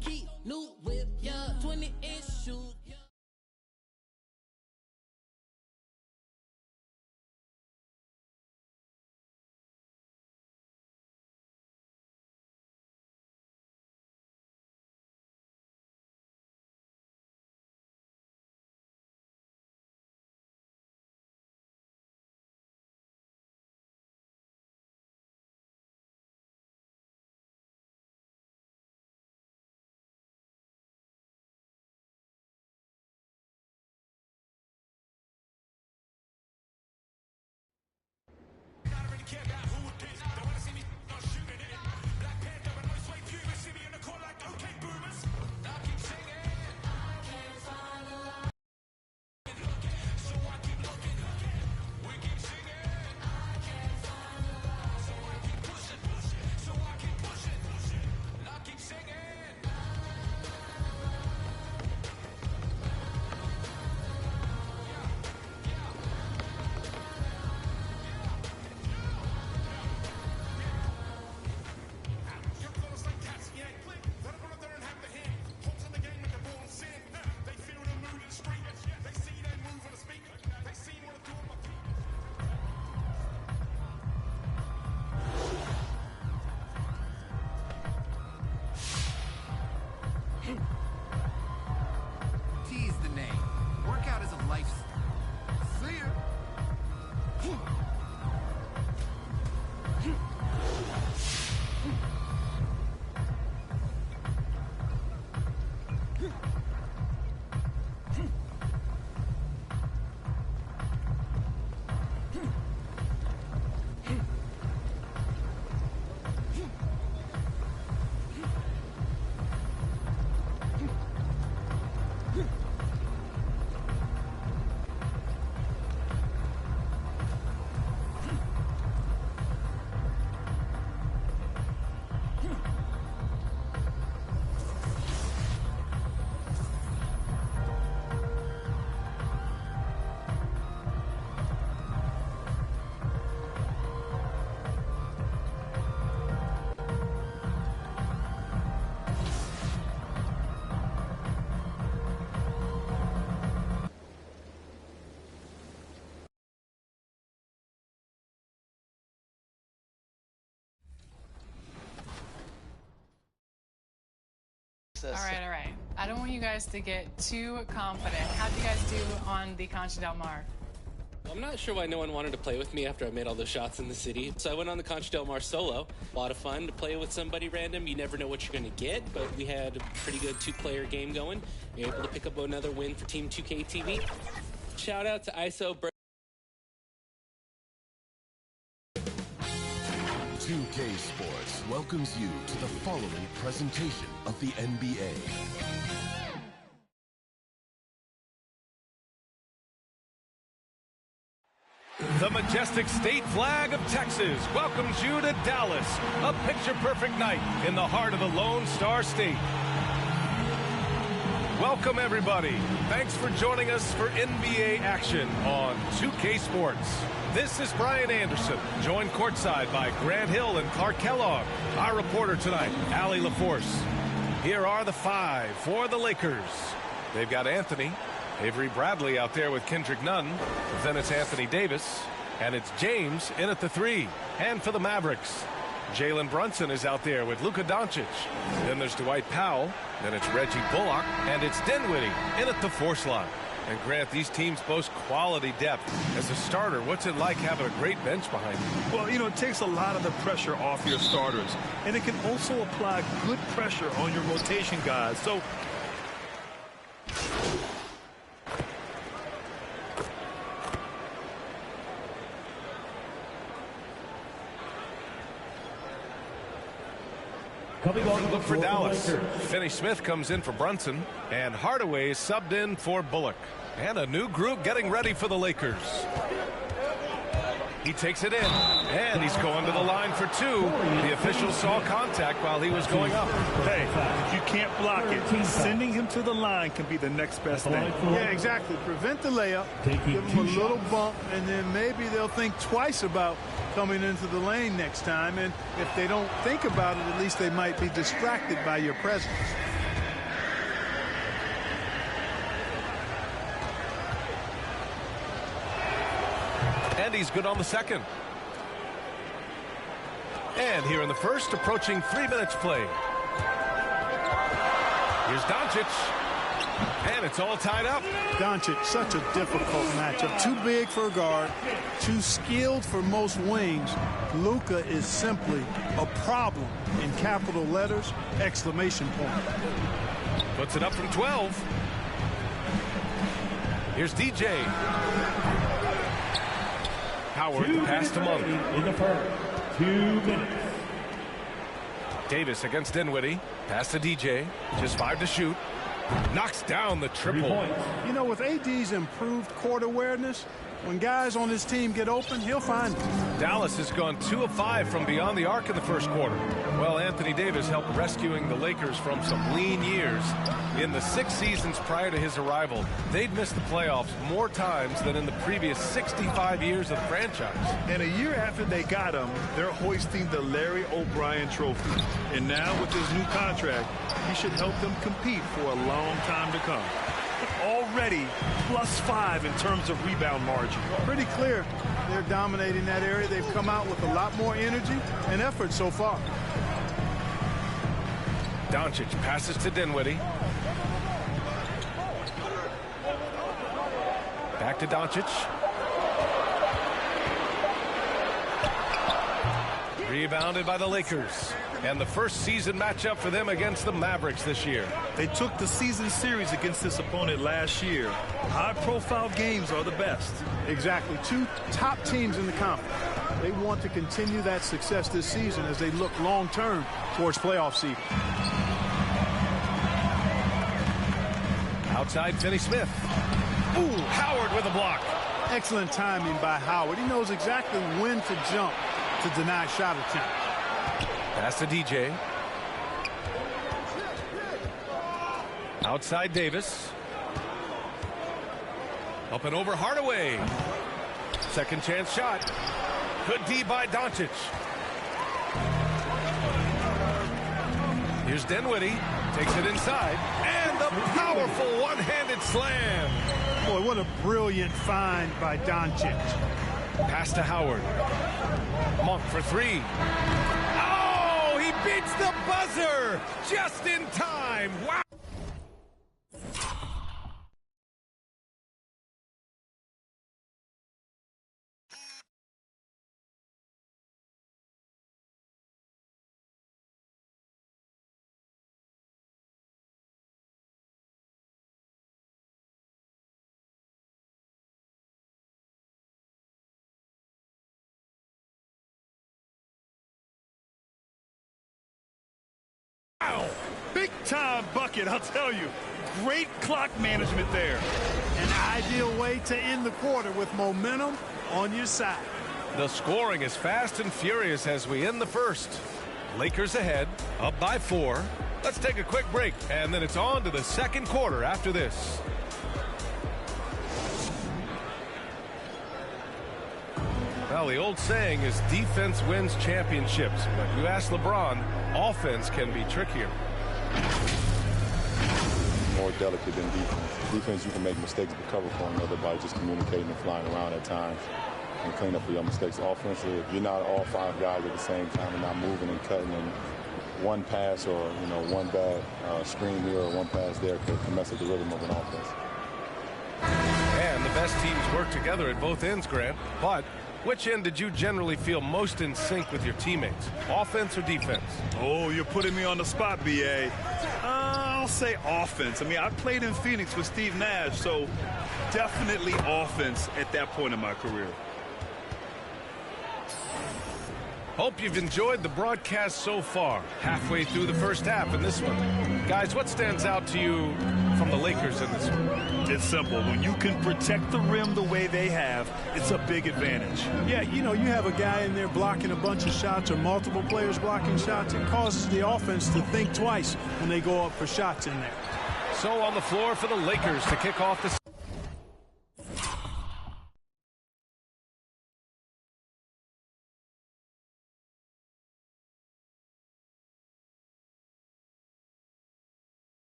key, new whip, yeah, 20-inch shoes. T is the name. Workout is a lifestyle. See ya. All right. I don't want you guys to get too confident. How'd you guys do on the Concha Del Mar? I'm not sure why no one wanted to play with me after I made all those shots in the city. So I went on the Concha Del Mar solo. A lot of fun to play with somebody random. You never know what you're going to get, but we had a pretty good two-player game going. We were able to pick up another win for Team 2K TV. Shout out to ISO. 2K Sports welcomes you to the following presentation of the NBA. The majestic state flag of Texas welcomes you to Dallas, a picture-perfect night in the heart of the Lone Star State. Welcome, everybody. Thanks for joining us for NBA action on 2K Sports. This is Brian Anderson, joined courtside by Grant Hill and Clark Kellogg. Our reporter tonight, Allie LaForce. Here are the five for the Lakers. They've got Anthony, Avery Bradley out there with Kendrick Nunn. Then it's Anthony Davis, and it's James in at the three. And for the Mavericks, Jalen Brunson is out there with Luka Doncic. Then there's Dwight Powell. Then it's Reggie Bullock, and it's Dinwiddie in at the four slot. And Grant, these teams boast quality depth. As a starter, what's it like having a great bench behind you? Well, you know, it takes a lot of the pressure off your starters. And it can also apply good pressure on your rotation guys. So look for Dallas. Finney Smith comes in for Brunson, and Hardaway is subbed in for Bullock. And a new group getting ready for the Lakers. He takes it in, and he's going to the line for two. The official saw contact while he was going up. Hey, if you can't block it, sending him to the line can be the next best thing. Yeah, exactly. Prevent the layup, give them a little bump, and then maybe they'll think twice about coming into the lane next time. And if they don't think about it, at least they might be distracted by your presence. And he's good on the second. And here in the first, approaching 3 minutes play. Here's Doncic. And it's all tied up. Doncic, such a difficult matchup. Too big for a guard, too skilled for most wings. Luka is simply a problem in capital letters, exclamation point. Puts it up from 12. Here's DJ. Howard, the pass to Monk. In the first, 2 minutes. Davis against Dinwiddie. Pass to DJ. Just 5 to shoot. Knocks down the triple. You know, with AD's improved court awareness, when guys on his team get open, he'll find them. Dallas has gone 2 of 5 from beyond the arc in the first quarter. Well, Anthony Davis helped rescuing the Lakers from some lean years. In the 6 seasons prior to his arrival, they'd missed the playoffs more times than in the previous 65 years of the franchise. And a year after they got him, they're hoisting the Larry O'Brien trophy. And now with his new contract, he should help them compete for a long time to come. Already +5 in terms of rebound margin. Pretty clear they're dominating that area. They've come out with a lot more energy and effort so far. Doncic passes to Dinwiddie. Back to Doncic. Rebounded by the Lakers. And the first season matchup for them against the Mavericks this year. They took the season series against this opponent last year. High-profile games are the best. Exactly. 2 top teams in the conference. They want to continue that success this season as they look long-term towards playoff seeding. Outside, Finney-Smith. Ooh, Howard with a block. Excellent timing by Howard. He knows exactly when to jump to deny shot attempt. Pass to DJ. Outside Davis. Up and over Hardaway. Second chance shot. Good D by Doncic. Here's Dinwiddie. Takes it inside. And the powerful one-handed slam. Boy, what a brilliant find by Doncic. Pass to Howard. Monk for 3. Oh, he beats the buzzer just in time. Wow. Wow. Big time bucket, I'll tell you. Great clock management there. An ideal way to end the quarter with momentum on your side. The scoring is fast and furious as we end the first. Lakers ahead, up by 4. Let's take a quick break, and then it's on to the second quarter after this. Well, the old saying is defense wins championships. But you ask LeBron, offense can be trickier. More delicate than defense. Defense, you can make mistakes but cover for another by just communicating and flying around at times and clean up for your mistakes. Offensively, if you're not all 5 guys at the same time and not moving and cutting, and one pass or one bad screen here or one pass there can mess up the rhythm of an offense. And the best teams work together at both ends, Grant. But which end did you generally feel most in sync with your teammates, offense or defense? Oh, you're putting me on the spot, B.A. I'll say offense. I mean, I played in Phoenix with Steve Nash, so definitely offense at that point in my career. Hope you've enjoyed the broadcast so far. Halfway through the first half in this one. Guys, what stands out to you from the Lakers in this one? It's simple. When you can protect the rim the way they have, it's a big advantage. Yeah, you have a guy in there blocking a bunch of shots or multiple players blocking shots. It causes the offense to think twice when they go up for shots in there. So on the floor for the Lakers to kick off the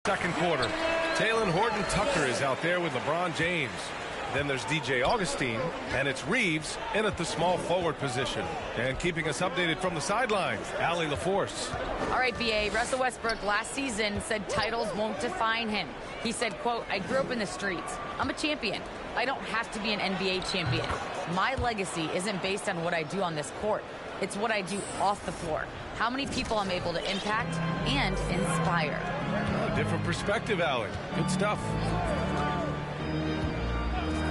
Second quarter. Taylor Horton Tucker is out there with LeBron James. Then there's DJ Augustine, and it's Reeves in at the small forward position. And keeping us updated from the sidelines, Allie LaForce. All right, BA, Russell Westbrook last season said titles won't define him. He said, quote, I grew up in the streets. I'm a champion. I don't have to be an NBA champion. My legacy isn't based on what I do on this court. It's what I do off the floor. How many people I'm able to impact and inspire. Oh, different perspective, Allie. Good stuff.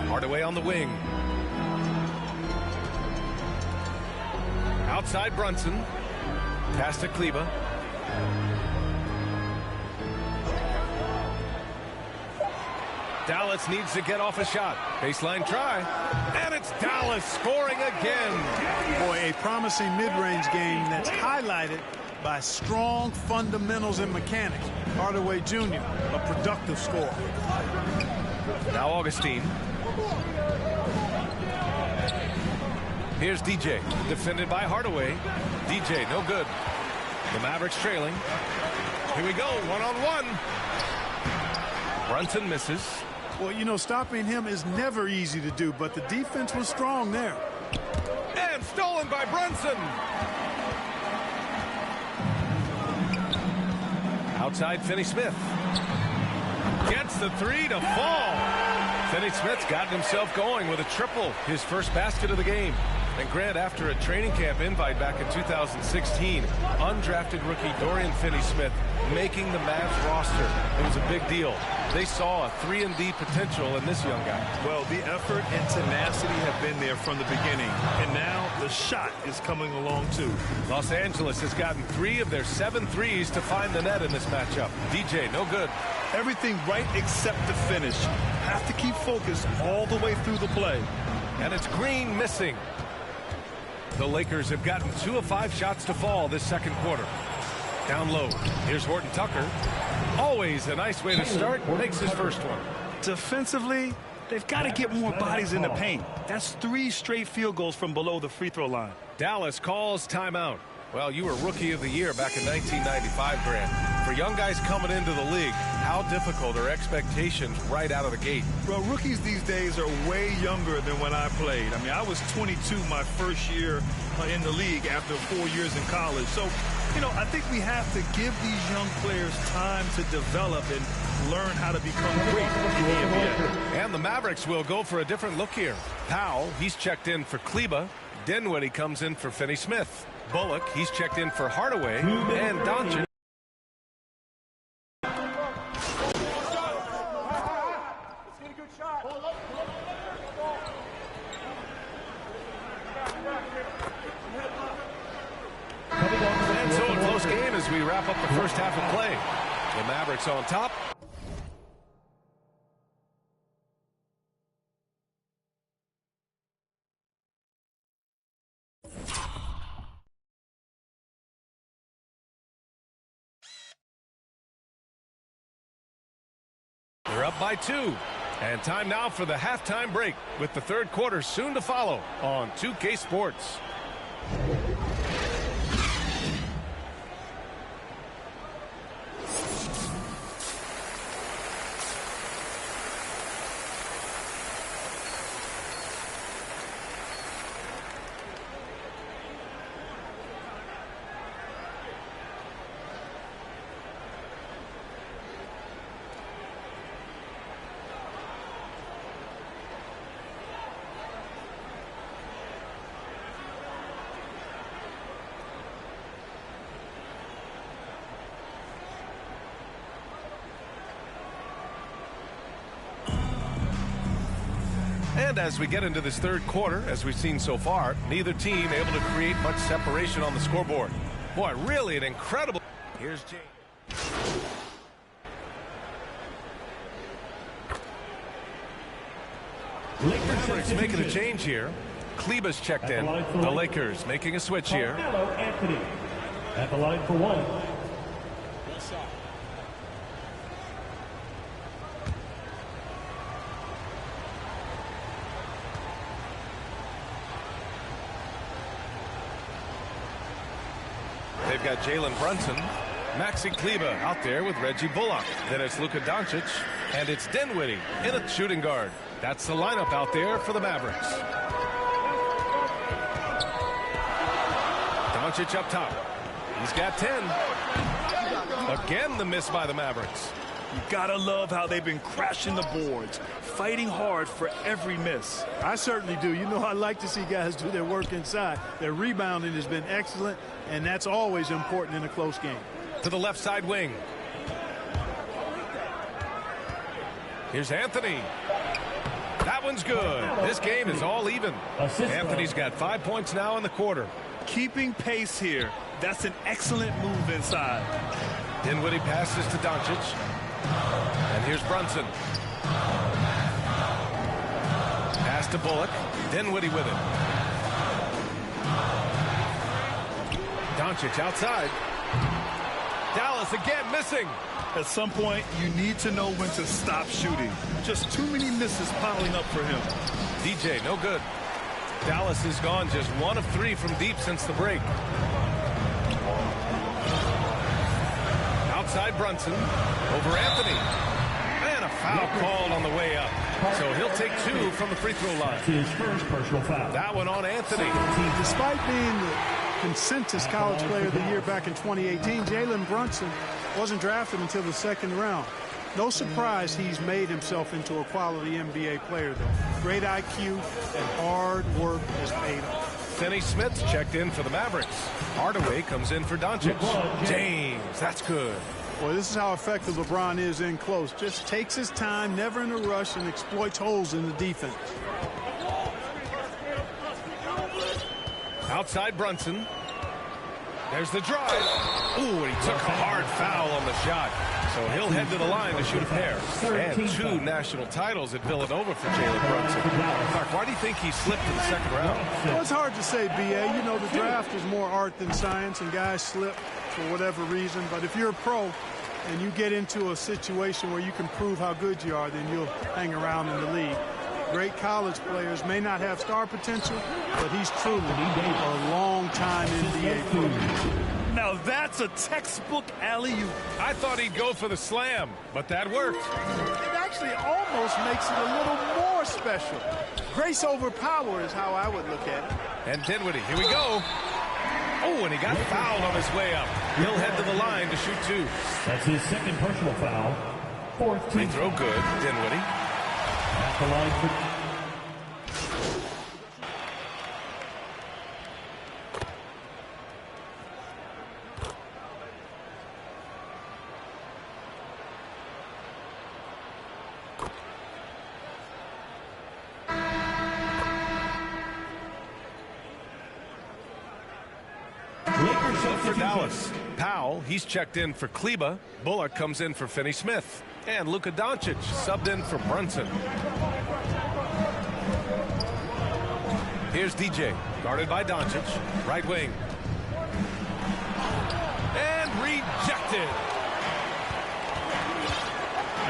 Hardaway on the wing. Outside Brunson. Pass to Kleber. Dallas needs to get off a shot. Baseline try. And it's Dallas scoring again. Boy, a promising mid-range game that's highlighted by strong fundamentals and mechanics. Hardaway Jr., a productive scorer. Now Augustine. Here's DJ, defended by Hardaway. DJ, no good. The Mavericks trailing. Here we go, one-on-one. Brunson misses. Well, you know, stopping him is never easy to do, but the defense was strong there. And stolen by Brunson. Outside Finney-Smith. Gets the three to fall. Finney-Smith's gotten himself going with a triple, his first basket of the game. And Grant, after a training camp invite back in 2016, undrafted rookie Dorian Finney-Smith making the Mavs roster. It was a big deal. They saw a 3-and-D potential in this young guy. Well, the effort and tenacity have been there from the beginning, and now the shot is coming along too. Los Angeles has gotten 3 of their 7 threes to find the net in this matchup. DJ, no good. Everything right except the finish. Have to keep focused all the way through the play. And it's Green missing. The Lakers have gotten 2 of 5 shots to fall this second quarter. Down low. Here's Horton Tucker. Always a nice way to start. Makes his first one. Defensively, they've got to get more bodies in the paint. That's 3 straight field goals from below the free throw line. Dallas calls timeout. Well, you were Rookie of the Year back in 1995, Grant. For young guys coming into the league, how difficult are expectations right out of the gate? Well, rookies these days are way younger than when I played. I mean, I was 22 my first year in the league after 4 years in college. So, you know, I think we have to give these young players time to develop and learn how to become great in the NBA. And the Mavericks will go for a different look here. Powell, he's checked in for Kleber. Dinwiddie comes in for Finney-Smith. Bullock, he's checked in for Hardaway. And Doncic. And so a close game as we wrap up the first half of play. The Mavericks on top. They're up by 2. And time now for the halftime break with the third quarter soon to follow on 2K Sports. And as we get into this third quarter, as we've seen so far, neither team able to create much separation on the scoreboard. Boy, really an incredible. Here's James. Mavericks making a change here. Kleber's checked in. The Lakers making a switch here. Anthony at the line for 1. They've got Jalen Brunson. Maxi Kleber out there with Reggie Bullock. Then it's Luka Doncic, and it's Dinwiddie in a shooting guard. That's the lineup out there for the Mavericks. Doncic up top. He's got 10. Again, the miss by the Mavericks. You gotta love how they've been crashing the boards, fighting hard for every miss. I certainly do. You know, I like to see guys do their work inside. Their rebounding has been excellent, and that's always important in a close game. To the left side wing. Here's Anthony. That one's good. This game is all even. Anthony's got 5 points now in the quarter. Keeping pace here. That's an excellent move inside. Dinwiddie passes to Doncic. And here's Brunson. Pass to Bullock. Dinwiddie with it. Doncic outside. Dallas again missing. At some point, you need to know when to stop shooting. Just too many misses piling up for him. DJ, no good. Dallas has gone just 1 of 3 from deep since the break. Outside Brunson. Over Anthony. And a foul called on the way up. So he'll take 2 from the free throw line. His first personal foul. That one on Anthony. Despite being the consensus college player of the year back in 2018, Jalen Brunson wasn't drafted until the second round. No surprise he's made himself into a quality NBA player, though. Great IQ and hard work has paid off. Finney Smith checked in for the Mavericks. Hardaway comes in for Doncic. James, that's good. Well, this is how effective LeBron is in close. Just takes his time, never in a rush, and exploits holes in the defense. Outside Brunson. There's the drive. Ooh, and he took a hard foul on the shot. So he'll head to the line to shoot a pair. And 2 national titles at Villanova for Jalen Brunson. Mark, why do you think he slipped in the second round? Well, it's hard to say, B.A. You know, the draft is more art than science, and guys slip for whatever reason. But if you're a pro and you get into a situation where you can prove how good you are, then you'll hang around in the league. Great college players may not have star potential, but he's truly a long-time NBA player. Now that's a textbook alley-oop. I thought he'd go for the slam, but that worked. It actually almost makes it a little more special. Grace over power is how I would look at it. And Dinwiddie, here we go. Oh, and he got fouled on his way up. He'll head to the line to shoot 2. That's his second personal foul. 4th Free throw good, Dinwiddie. At the line for... For Dallas. Powell, he's checked in for Kleber. Bullock comes in for Finney Smith. And Luka Doncic subbed in for Brunson. Here's DJ, guarded by Doncic. Right wing. And rejected.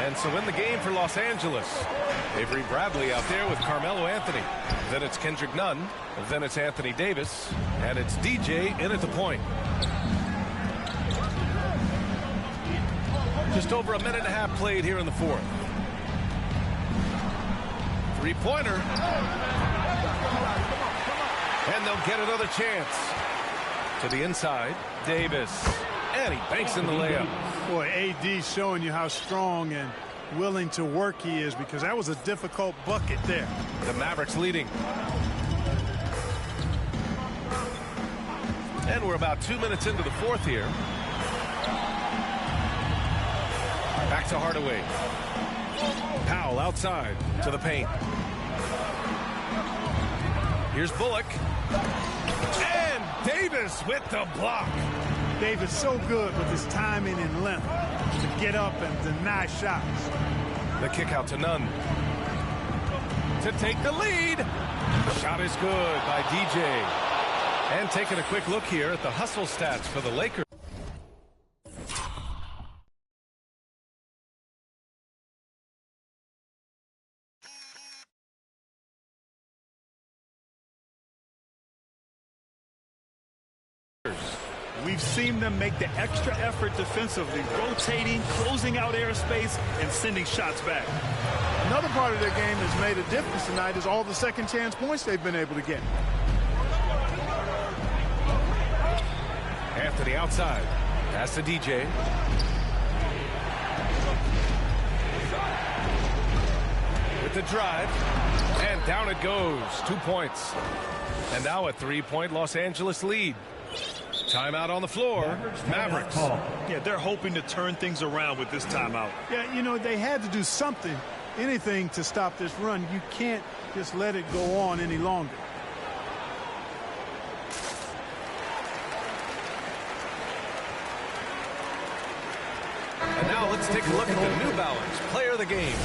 And so in the game for Los Angeles, Avery Bradley out there with Carmelo Anthony. Then it's Kendrick Nunn. Then it's Anthony Davis. And it's DJ in at the point. Just over a minute and a half played here in the 4th. 3-pointer. And they'll get another chance. To the inside, Davis. And he banks in the layup. Boy, AD showing you how strong and willing to work he is, because that was a difficult bucket there. The Mavericks leading. And we're about 2 minutes into the 4th here. Back to Hardaway. Powell outside to the paint. Here's Bullock. And Davis with the block. Davis so good with his timing and length to get up and deny shots. The kick out to Nunn. To take the lead. Shot is good by DJ. And taking a quick look here at the hustle stats for the Lakers. We've We've seen them make the extra effort defensively, rotating, closing out airspace, and sending shots back. Another part of their game that's made a difference tonight is all the second chance points they've been able to get. Anthony outside. Pass to DJ. With the drive. And down it goes. 2 points. And now a 3-point Los Angeles lead. Timeout on the floor. Mavericks. Yeah, they're hoping to turn things around with this timeout. Yeah, you know, they had to do something, anything to stop this run. You can't just let it go on any longer. And now let's take a look at the New Balance player of the game,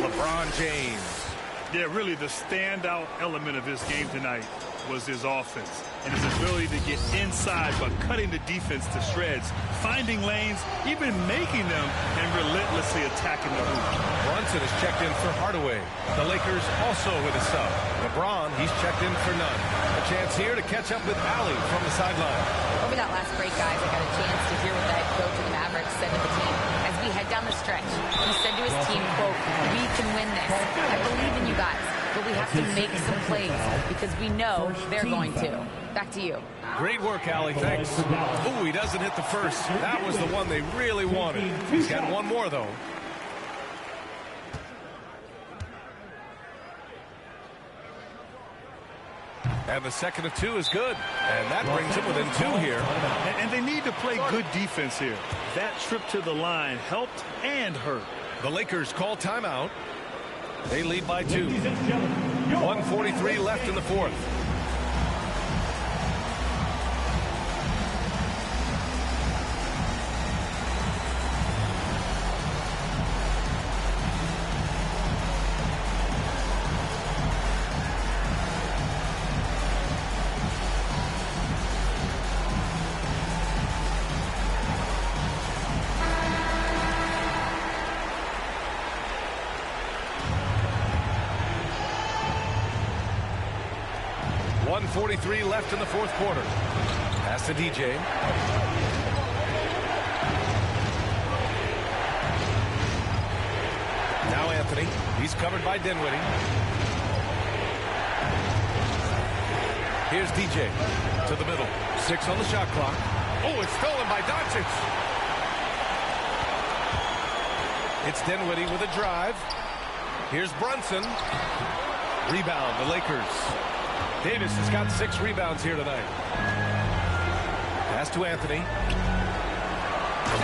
LeBron James. Yeah, really the standout element of his game tonight was his offense and his ability to get inside by cutting the defense to shreds, finding lanes, even making them, and relentlessly attacking the hoop. Brunson is checked in for Hardaway. The Lakers also with a sub. LeBron, he's checked in for none. A chance here to catch up with Allie from the sideline. Over that last break, guys, I got a chance to hear what the head coach of the Mavericks said to the team. As we head down the stretch, he said to his team, quote, "We can win this. I believe in you guys, but we have to make some plays because we know they're going to." Back to you. Great work, Allie. Thanks. Ooh, he doesn't hit the first. That was the one they really wanted. He's got one more, though. And the second of two is good. And that brings him within 2 here. And they need to play good defense here. That trip to the line helped and hurt. The Lakers call timeout. They lead by 2. 1:43 left in the fourth. .43 left in the fourth quarter. Pass to DJ. Now Anthony. He's covered by Dinwiddie. Here's DJ to the middle. 6 on the shot clock. Oh, it's stolen by Doncic. It's Dinwiddie with a drive. Here's Brunson. Rebound, the Lakers. Davis has got 6 rebounds here tonight. Pass to Anthony.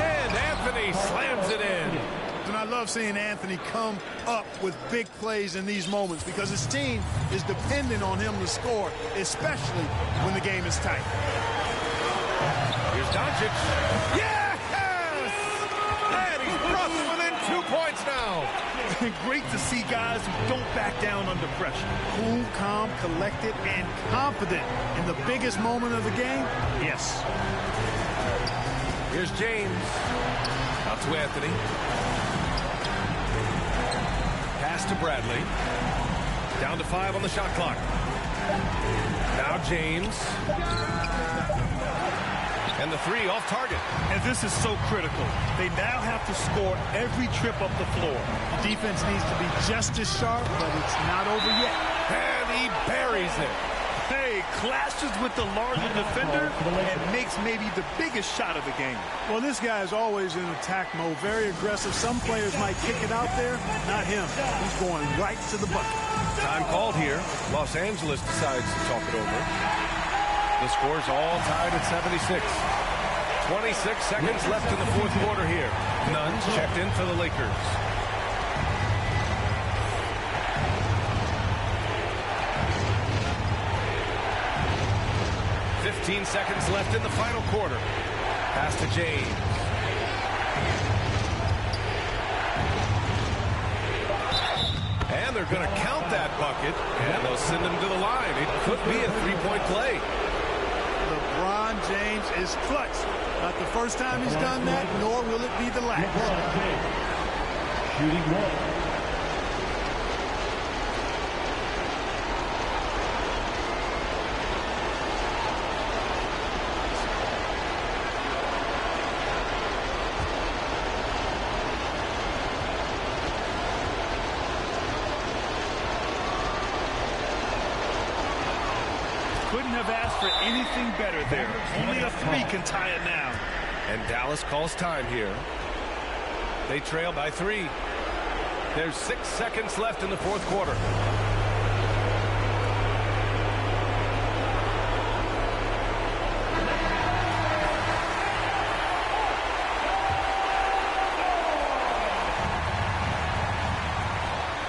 And Anthony slams it in. And I love seeing Anthony come up with big plays in these moments because his team is dependent on him to score, especially when the game is tight. Here's Doncic. Yes! And he's brought them within 2 points now. Great to see guys who don't back down under pressure. Cool, calm, collected, and confident in the biggest moment of the game. Yes. Here's James. Out to Anthony. Pass to Bradley. Down to 5 on the shot clock. Now James. And the 3 off target. And this is so critical. They now have to score every trip up the floor. The defense needs to be just as sharp, but it's not over yet. And he buries it. Hey, clashes with the larger defender and makes maybe the biggest shot of the game. Well, this guy is always in attack mode, very aggressive. Some players might kick it out there, not him. He's going right to the bucket. Time called here. Los Angeles decides to talk it over. The score's all tied at 76. 26 seconds left in the fourth quarter here. Nunn's checked in for the Lakers. .15 seconds left in the final quarter. Pass to James. And they're going to count that bucket, and they'll send him to the line. It could be a 3-point play. LeBron James is clutch. Not the first time he's done that, nor will it be the last. Shooting one. have asked for anything better there. Only a three can tie it now. And Dallas calls time here. They trail by 3. There's 6 seconds left in the fourth quarter.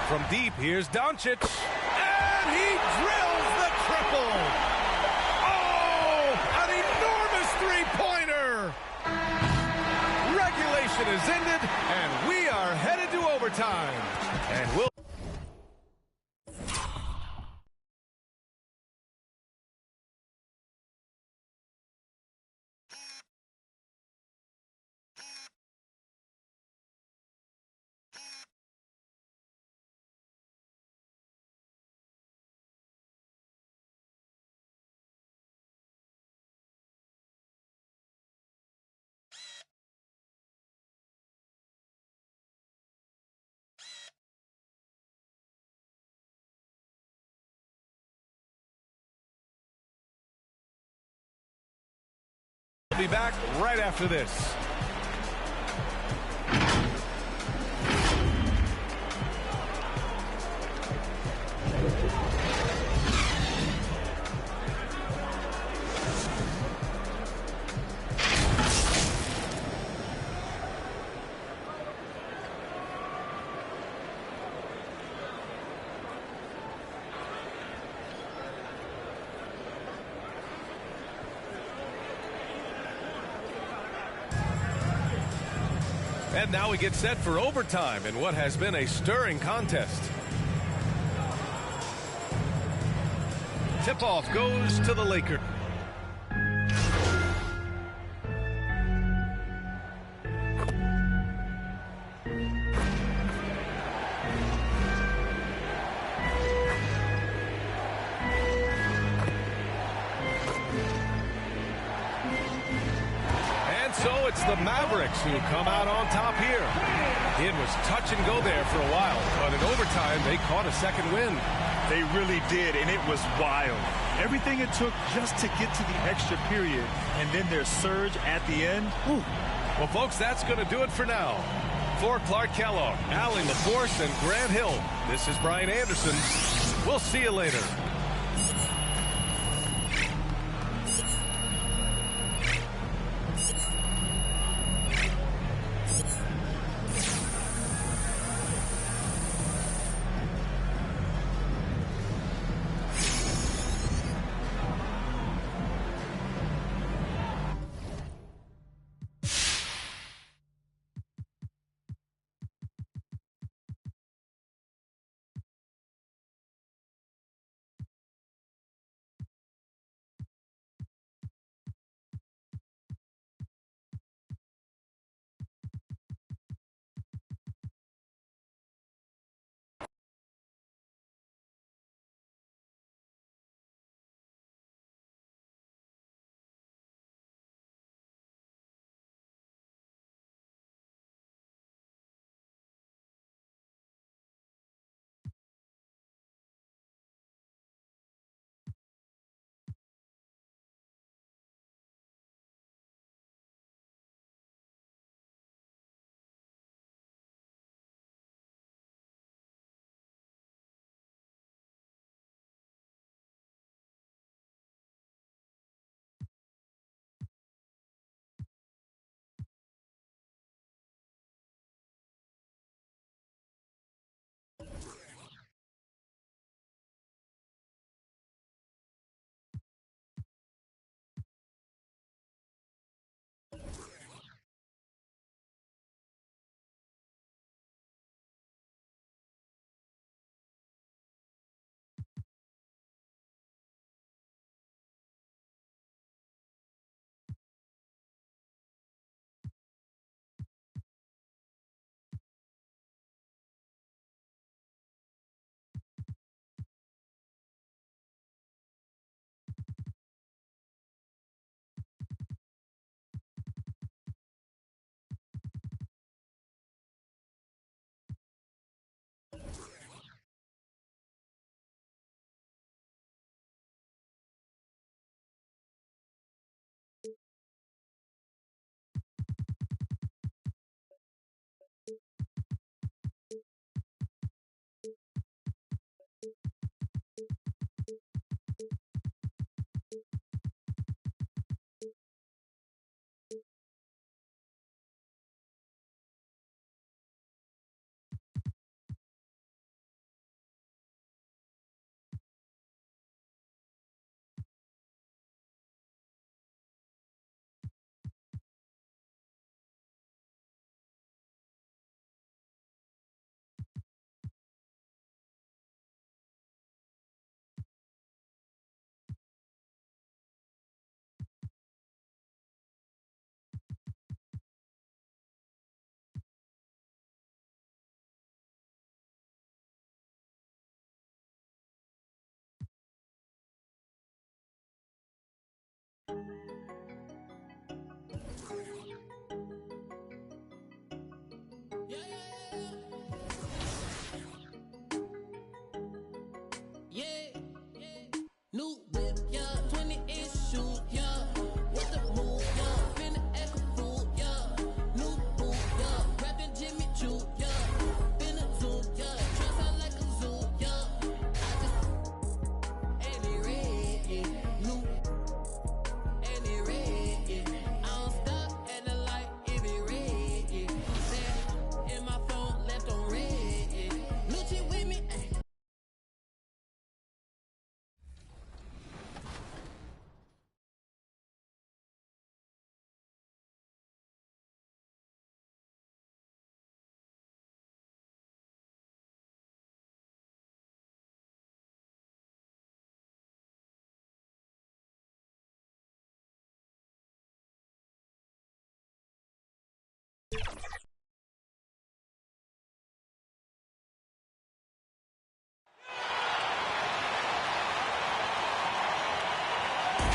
From deep, here's Doncic. And he drills the triple. Oh, an enormous three-pointer. Regulation is ended, and we are headed to overtime. And we'll... be back right after this. And now we get set for overtime in what has been a stirring contest. Tip-off goes to the Lakers. So it's the Mavericks who come out on top here. It was touch and go there for a while, but in overtime, they caught a second win. They really did, and it was wild. Everything it took just to get to the extra period, and then their surge at the end. Whew. Well, folks, that's going to do it for now. For Clark Kellogg, Allie LaForce, and Grant Hill, this is Brian Anderson. We'll see you later.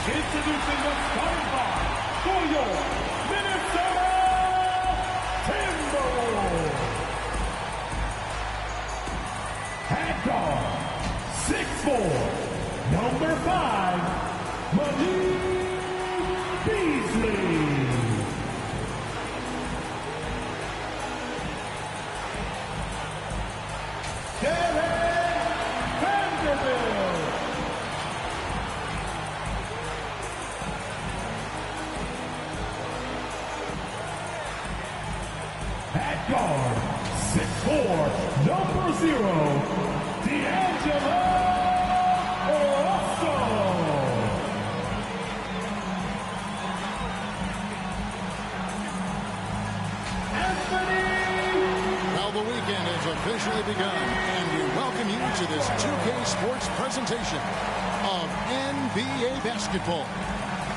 Introducing the starting five for your Minnesota Timberwolves. At guard, 6'4", number 5, Malik Beasley. At guard, 6'4", number 0, D'Angelo Russell. Well, the weekend has officially begun, and we welcome you to this 2K Sports presentation of NBA basketball.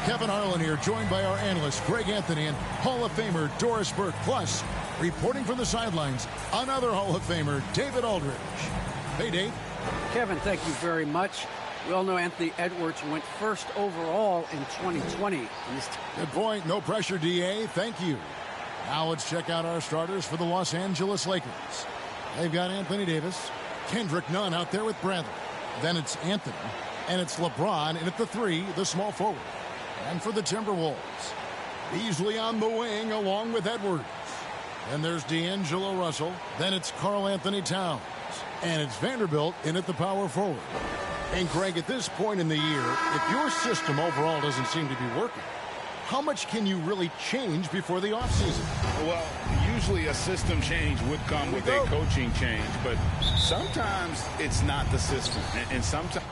Kevin Harlan here, joined by our analyst, Greg Anthony, and Hall of Famer Doris Burke. Plus, reporting from the sidelines, another Hall of Famer, David Aldridge. Hey, Dave. Kevin, thank you very much. We all know Anthony Edwards went first overall in 2020. Good point. No pressure, DA. Thank you. Now let's check out our starters for the Los Angeles Lakers. They've got Anthony Davis, Kendrick Nunn out there with Bradley. Then it's Anthony, and it's LeBron, and at the 3, the small forward. And for the Timberwolves, Beasley on the wing along with Edwards. Then there's D'Angelo Russell. Then it's Karl Anthony Towns. And it's Vanderbilt in at the power forward. And Greg, at this point in the year, if your system overall doesn't seem to be working, how much can you really change before the offseason? Well, usually a system change would come with a coaching change, but sometimes it's not the system. And sometimes...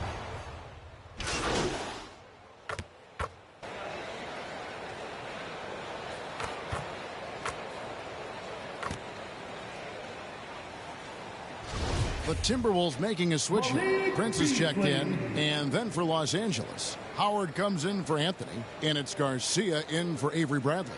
The Timberwolves making a switch here. Prince is checked in, and then for Los Angeles, Howard comes in for Anthony, and it's Garcia in for Avery Bradley.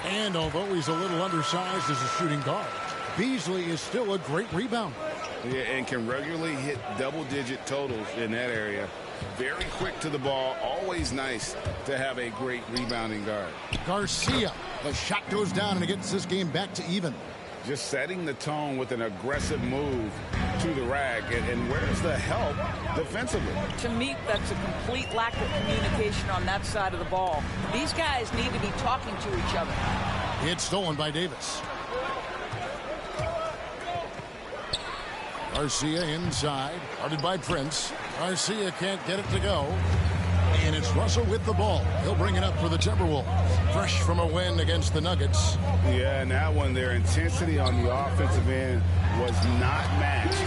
And although he's a little undersized as a shooting guard, Beasley is still a great rebounder. Yeah, and can regularly hit double-digit totals in that area. Very quick to the ball. Always nice to have a great rebounding guard. Garcia. The shot goes down and it gets this game back to even. Just setting the tone with an aggressive move to the rack. And where's the help defensively? To me, that's a complete lack of communication on that side of the ball. These guys need to be talking to each other. It's stolen by Davis. Garcia inside, guarded by Prince. Garcia can't get it to go. And it's Russell with the ball. He'll bring it up for the Timberwolves. Fresh from a win against the Nuggets. Yeah, and that one, their intensity on the offensive end was not matched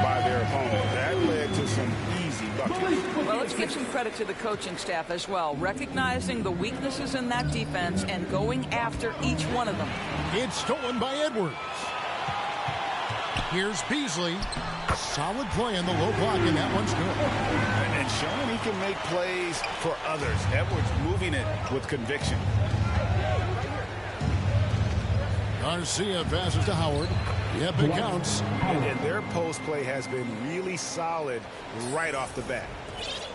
by their opponent. That led to some easy buckets. Well, let's give some credit to the coaching staff as well, recognizing the weaknesses in that defense and going after each one of them. It's stolen by Edwards. Here's Beasley. Solid play in the low block, and that one's good. And showing he can make plays for others. Edwards moving it with conviction. Garcia passes to Howard. Yep, it counts. And their post play has been really solid right off the bat.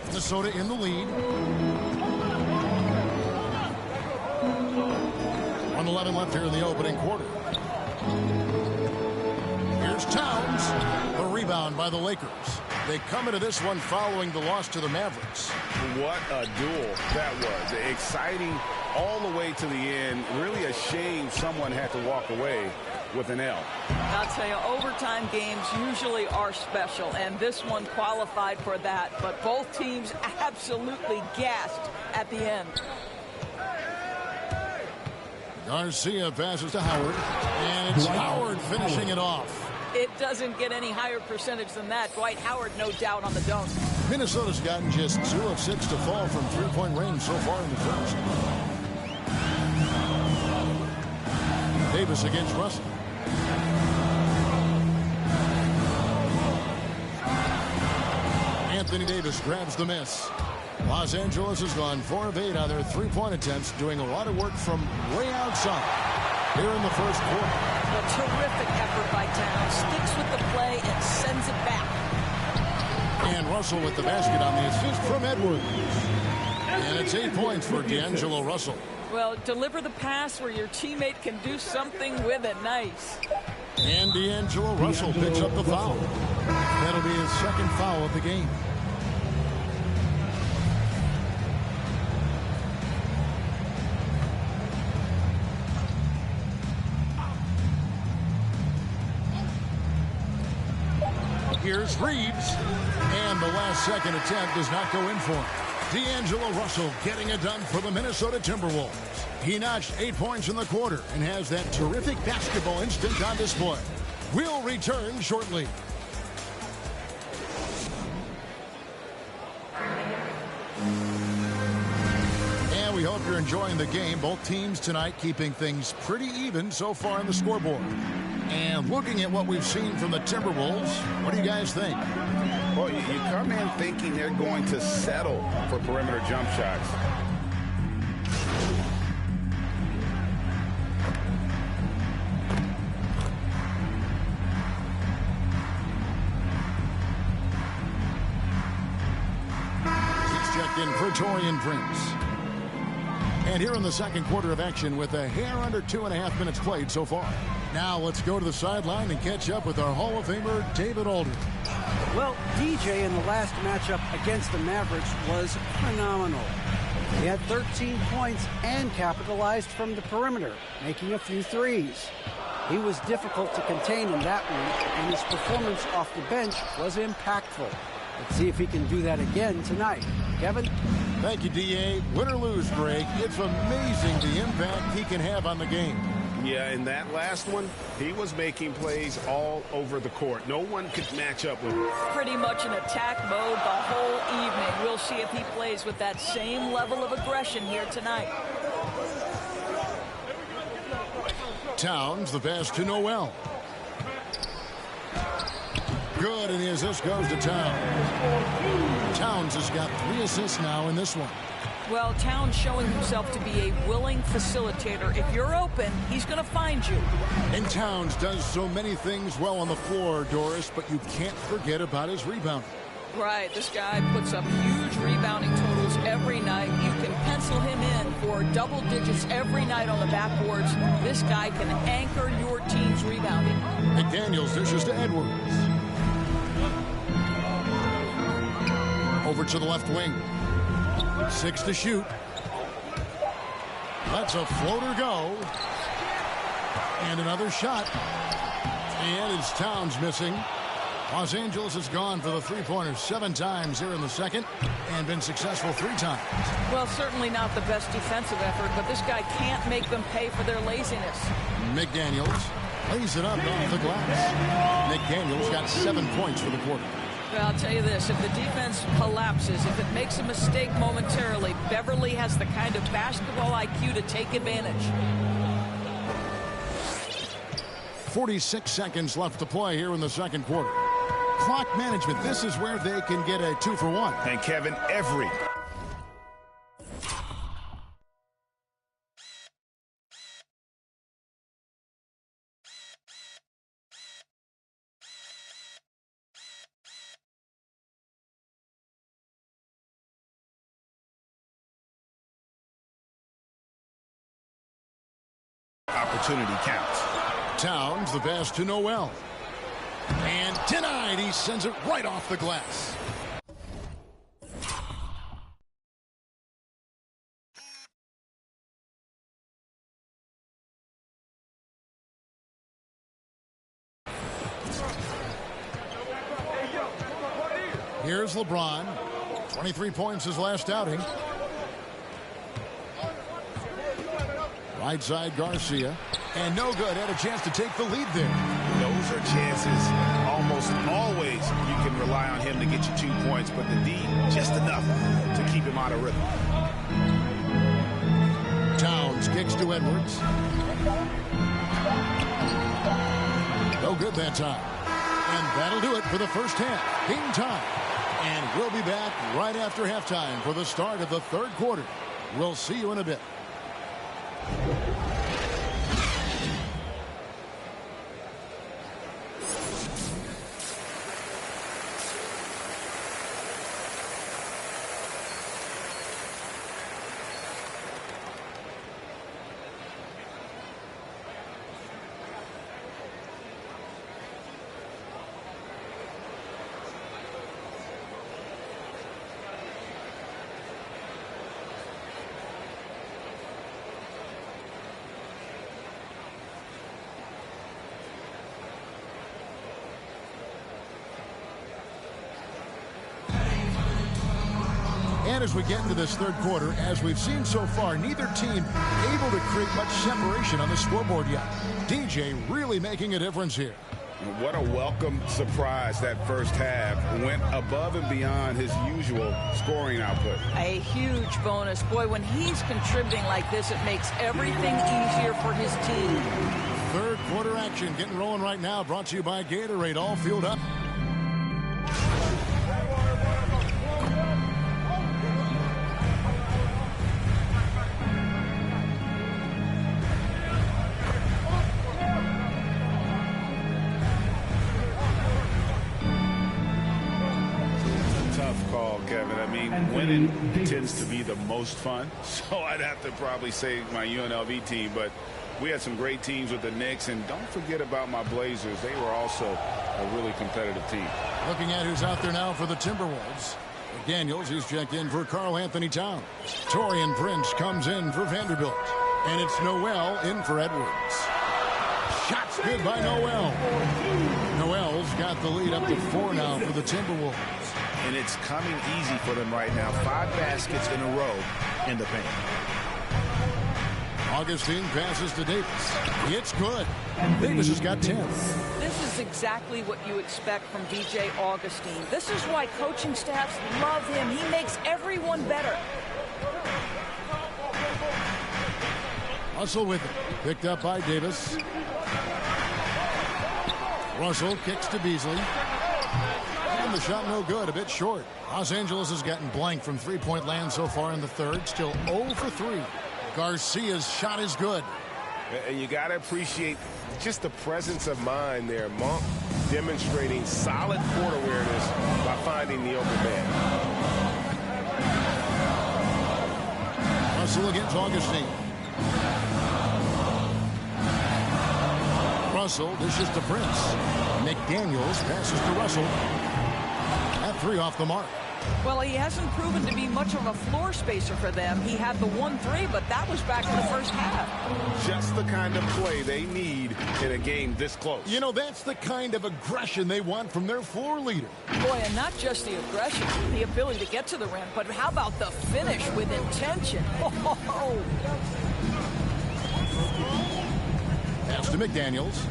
Minnesota in the lead. 1:11 left here in the opening quarter. Here's Towns. The rebound by the Lakers. They come into this one following the loss to the Mavericks. What a duel that was. Exciting all the way to the end. Really a shame someone had to walk away with an L. I'll tell you, overtime games usually are special, and this one qualified for that. But both teams absolutely gassed at the end. Garcia passes to Howard, and it's Howard finishing it off. It doesn't get any higher percentage than that. Dwight Howard, no doubt, on the dunk. Minnesota's gotten just 2 of 6 to fall from three-point range so far in the first. Davis against Russell. Anthony Davis grabs the miss. Los Angeles has gone 4 of 8 on their three-point attempts, doing a lot of work from way outside here in the first quarter. A terrific effort by Towns. Sticks with the play and sends it back. And Russell with the basket on the assist from Edwards. And it's 8 points for D'Angelo Russell. Well, deliver the pass where your teammate can do something with it. Nice. And D'Angelo Russell picks up the foul. That'll be his second foul of the game. Here's Reeves. And the last second attempt does not go in for him. D'Angelo Russell getting it done for the Minnesota Timberwolves. He notched 8 points in the quarter and has that terrific basketball instinct on display. We'll return shortly. And we hope you're enjoying the game. Both teams tonight keeping things pretty even so far on the scoreboard. And looking at what we've seen from the Timberwolves, what do you guys think? Well, you come in thinking they're going to settle for perimeter jump shots. He's checked in Praetorian Prince. And here in the second quarter of action with a hair under 2.5 minutes played so far. Now let's go to the sideline and catch up with our Hall of Famer, David Aldridge. Well, DJ in the last matchup against the Mavericks was phenomenal. He had 13 points and capitalized from the perimeter, making a few threes. He was difficult to contain in that one, and his performance off the bench was impactful. Let's see if he can do that again tonight. Kevin? Thank you, D.A. Win or lose, Greg, it's amazing the impact he can have on the game. Yeah, in that last one, he was making plays all over the court. No one could match up with him. Pretty much in attack mode the whole evening. We'll see if he plays with that same level of aggression here tonight. Towns, the pass to Noel. Good, and the assist goes to Towns. Towns has got 3 assists now in this one. Well, Towns showing himself to be a willing facilitator. If you're open, he's going to find you. And Towns does so many things well on the floor, Doris, but you can't forget about his rebounding. Right, this guy puts up huge rebounding totals every night. You can pencil him in for double digits every night on the backboards. This guy can anchor your team's rebounding. McDaniels dishes to Edwards. Over to the left wing. 6 to shoot. Lets a floater go. And another shot. And it's Towns missing. Los Angeles has gone for the three-pointers 7 times here in the second and been successful 3 times. Well, certainly not the best defensive effort, but this guy can't make them pay for their laziness. McDaniels lays it up off the glass. McDaniels got 7 points for the quarter. Well, I'll tell you this, if the defense collapses, if it makes a mistake momentarily, Beverly has the kind of basketball IQ to take advantage. 46 seconds left to play here in the second quarter. Clock management, this is where they can get a 2-for-1. And Kevin, every opportunity counts. Towns, the pass to Noel. And denied. He sends it right off the glass. Here's LeBron. 23 points his last outing. Right side Garcia. And no good. Had a chance to take the lead there. Those are chances almost always you can rely on him to get you 2 points, but the D just enough to keep him out of rhythm. Towns kicks to Edwards. No good that time. And that'll do it for the first half. Game time. And we'll be back right after halftime for the start of the third quarter. We'll see you in a bit. And as we get into this third quarter, as we've seen so far, neither team able to create much separation on the scoreboard yet. DJ really making a difference here. What a welcome surprise that first half. Went above and beyond his usual scoring output. A huge bonus. Boy, when he's contributing like this, it makes everything easier for his team. Third quarter action getting rolling right now. Brought to you by Gatorade. All fueled up. Winning tends to be the most fun, so I'd have to probably say my UNLV team, but we had some great teams with the Knicks, and don't forget about my Blazers. They were also a really competitive team. Looking at who's out there now for the Timberwolves. McDaniels, he's checked in for Karl Anthony Towns. Taurean Prince comes in for Vanderbilt, and it's Noel in for Edwards. Shots good by Noel. Noel's got the lead up to 4 now for the Timberwolves. And it's coming easy for them right now. 5 baskets in a row in the paint. Augustine passes to Davis. It's good. Davis has got 10. This is exactly what you expect from DJ Augustine. This is why coaching staffs love him. He makes everyone better. Russell with it. Picked up by Davis. Russell kicks to Beasley. And the shot no good, a bit short. Los Angeles has gotten blank from three-point land so far in the third. Still 0 for 3. Garcia's shot is good. And you got to appreciate just the presence of mind there. Monk demonstrating solid court awareness by finding the open man. Russell against Augustine. Russell dishes to Prince. McDaniels passes to Russell. That 3 off the mark. Well, he hasn't proven to be much of a floor spacer for them. He had the 1-3, but that was back in the first half. Just the kind of play they need in a game this close. You know, that's the kind of aggression they want from their floor leader. Boy, and not just the aggression, the ability to get to the rim, but how about the finish with intention? Oh. Pass to McDaniels.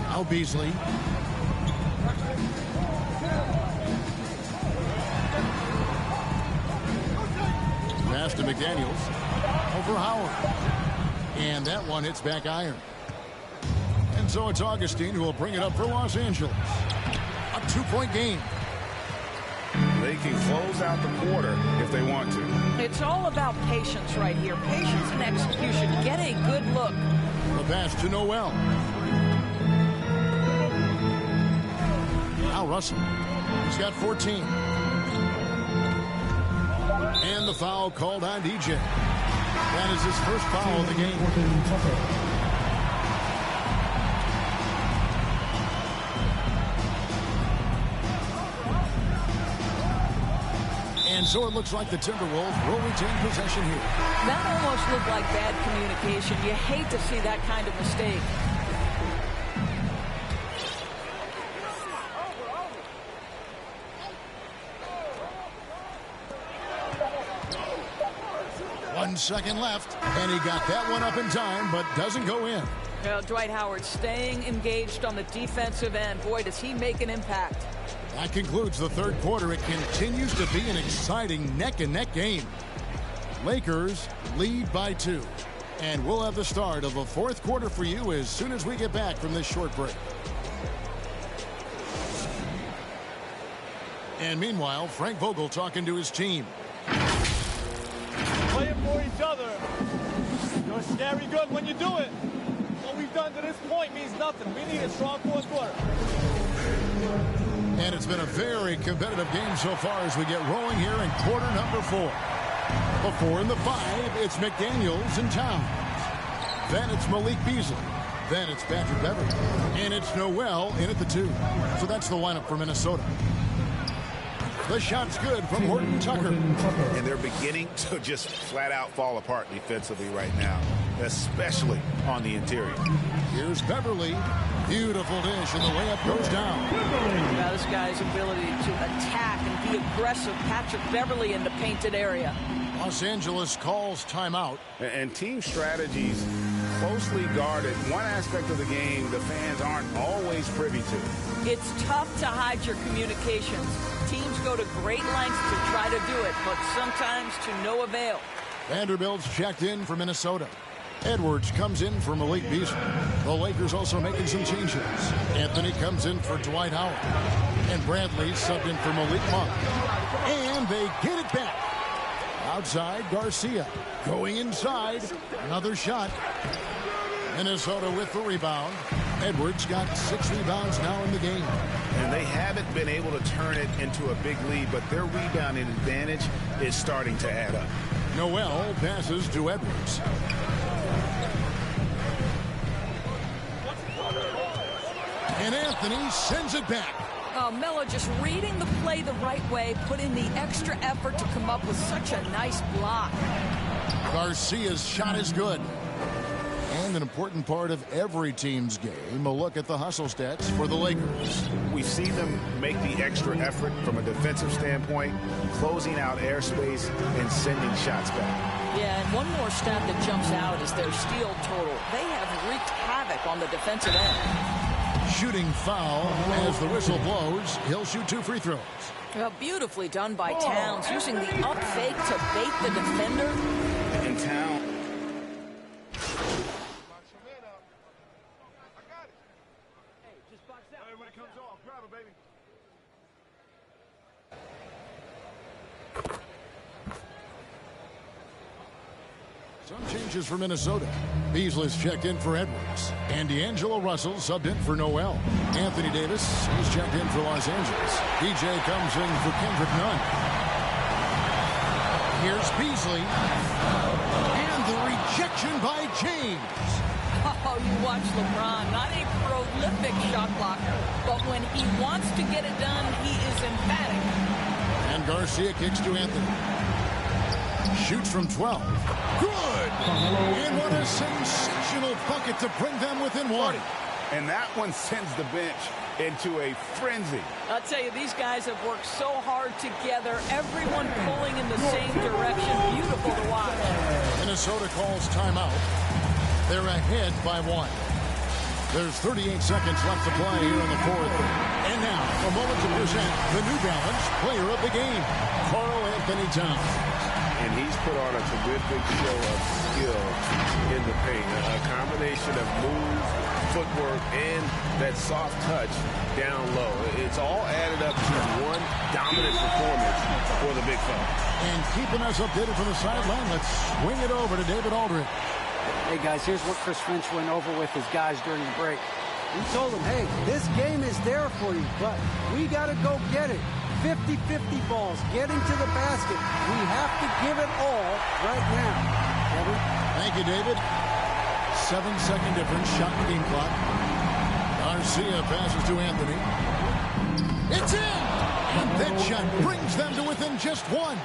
Now Beasley. Pass to McDaniels. Over Howard. And that one hits back iron. And so it's Augustine who will bring it up for Los Angeles. A 2-point game. They can close out the quarter if they want to. It's all about patience right here. Patience and execution. Get a good look. The pass to Noel. Now Russell. He's got 14. And the foul called on DJ. That is his first foul of the game. And so it looks like the Timberwolves will retain possession here. That almost looked like bad communication. You hate to see that kind of mistake. One second left, and he got that one up in time, but doesn't go in. Well, Dwight Howard staying engaged on the defensive end. Boy, does he make an impact. That concludes the third quarter. It continues to be an exciting neck-and-neck game. Lakers lead by 2. And we'll have the start of the fourth quarter for you as soon as we get back from this short break. And meanwhile, Frank Vogel talking to his team. Playing for each other. You're scary good when you do it. What we've done to this point means nothing. We need a strong fourth quarter. And it's been a very competitive game so far as we get rolling here in quarter number 4. The 4 and the 5, it's McDaniels and Towns. Then it's Malik Beasley. Then it's Patrick Beverly. And it's Noel in at the 2. So that's the lineup for Minnesota. The shot's good from Horton Tucker. And they're beginning to just flat out fall apart defensively right now. especially on the interior. Here's Beverly. Beautiful dish, and the layup goes down. Now this guy's ability to attack and be aggressive. Patrick Beverly in the painted area. Los Angeles calls timeout. And team strategies closely guarded. One aspect of the game the fans aren't always privy to. It's tough to hide your communications. Teams go to great lengths to try to do it, but sometimes to no avail. Vanderbilt's checked in for Minnesota. Edwards comes in for Malik Beasley. The Lakers also making some changes. Anthony comes in for Dwight Howard. And Bradley subbed in for Malik Monk. And they get it back. Outside, Garcia. Going inside. Another shot. Minnesota with the rebound. Edwards got 6 rebounds now in the game. And they haven't been able to turn it into a big lead, but their rebounding advantage is starting to add up. Noel passes to Edwards. And Anthony sends it back. Melo just reading the play the right way, put in the extra effort to come up with such a nice block. Garcia's shot is good. And an important part of every team's game, a look at the hustle stats for the Lakers. We see them make the extra effort from a defensive standpoint, closing out airspace and sending shots back. Yeah, and one more stat that jumps out is their steal total. They have wreaked havoc on the defensive end. Shooting foul as the whistle blows. He'll shoot 2 free throws. Beautifully done by Towns, using the up fake to bait the defender. In town. Some changes for Minnesota. Beasley's checked in for Edwards. And D'Angelo Russell subbed in for Noel. Anthony Davis is checked in for Los Angeles. DJ comes in for Kendrick Nunn. Here's Beasley. And the rejection by James. Oh, you watch LeBron, not a prolific shot blocker, but when he wants to get it done, he is emphatic. And Garcia kicks to Anthony. Shoots from 12. Good! And what a sensational bucket to bring them within 1. And that one sends the bench into a frenzy. I'll tell you, these guys have worked so hard together, everyone pulling in the same direction. Beautiful to watch. Minnesota calls timeout. They're ahead by 1. There's 38 seconds left to play here in the 4th. And now, a moment to present the New Balance Player of the Game, Karl Anthony Towns. And he's put on a terrific show of skill in the paint. A combination of move, footwork, and that soft touch down low. It's all added up to one dominant performance for the big fella. And keeping us updated from the sideline, let's swing it over to David Aldridge. Hey, guys, here's what Chris Finch went over with his guys during the break. He told them, hey, this game is there for you, but we got to go get it. 50-50 balls, getting to the basket. We have to give it all right now. Kevin? Thank you, David. 7-second difference, shot and game clock. Garcia passes to Anthony. It's in! And that shot brings them to within just 1.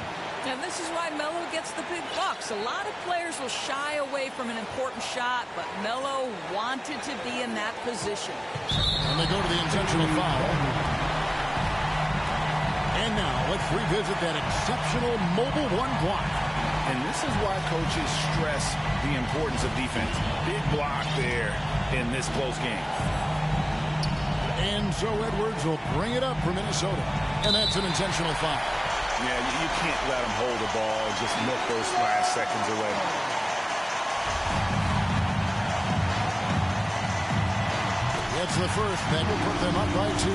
And this is why Melo gets the big bucks. A lot of players will shy away from an important shot, but Melo wanted to be in that position. And they go to the intentional foul. And now let's revisit that exceptional mobile 1 block. And this is why coaches stress the importance of defense. Big block there in this close game. And so Edwards will bring it up for Minnesota. And that's an intentional foul. Yeah, you can't let them hold the ball and just milk those last seconds away. It's the first that will put them up by 2.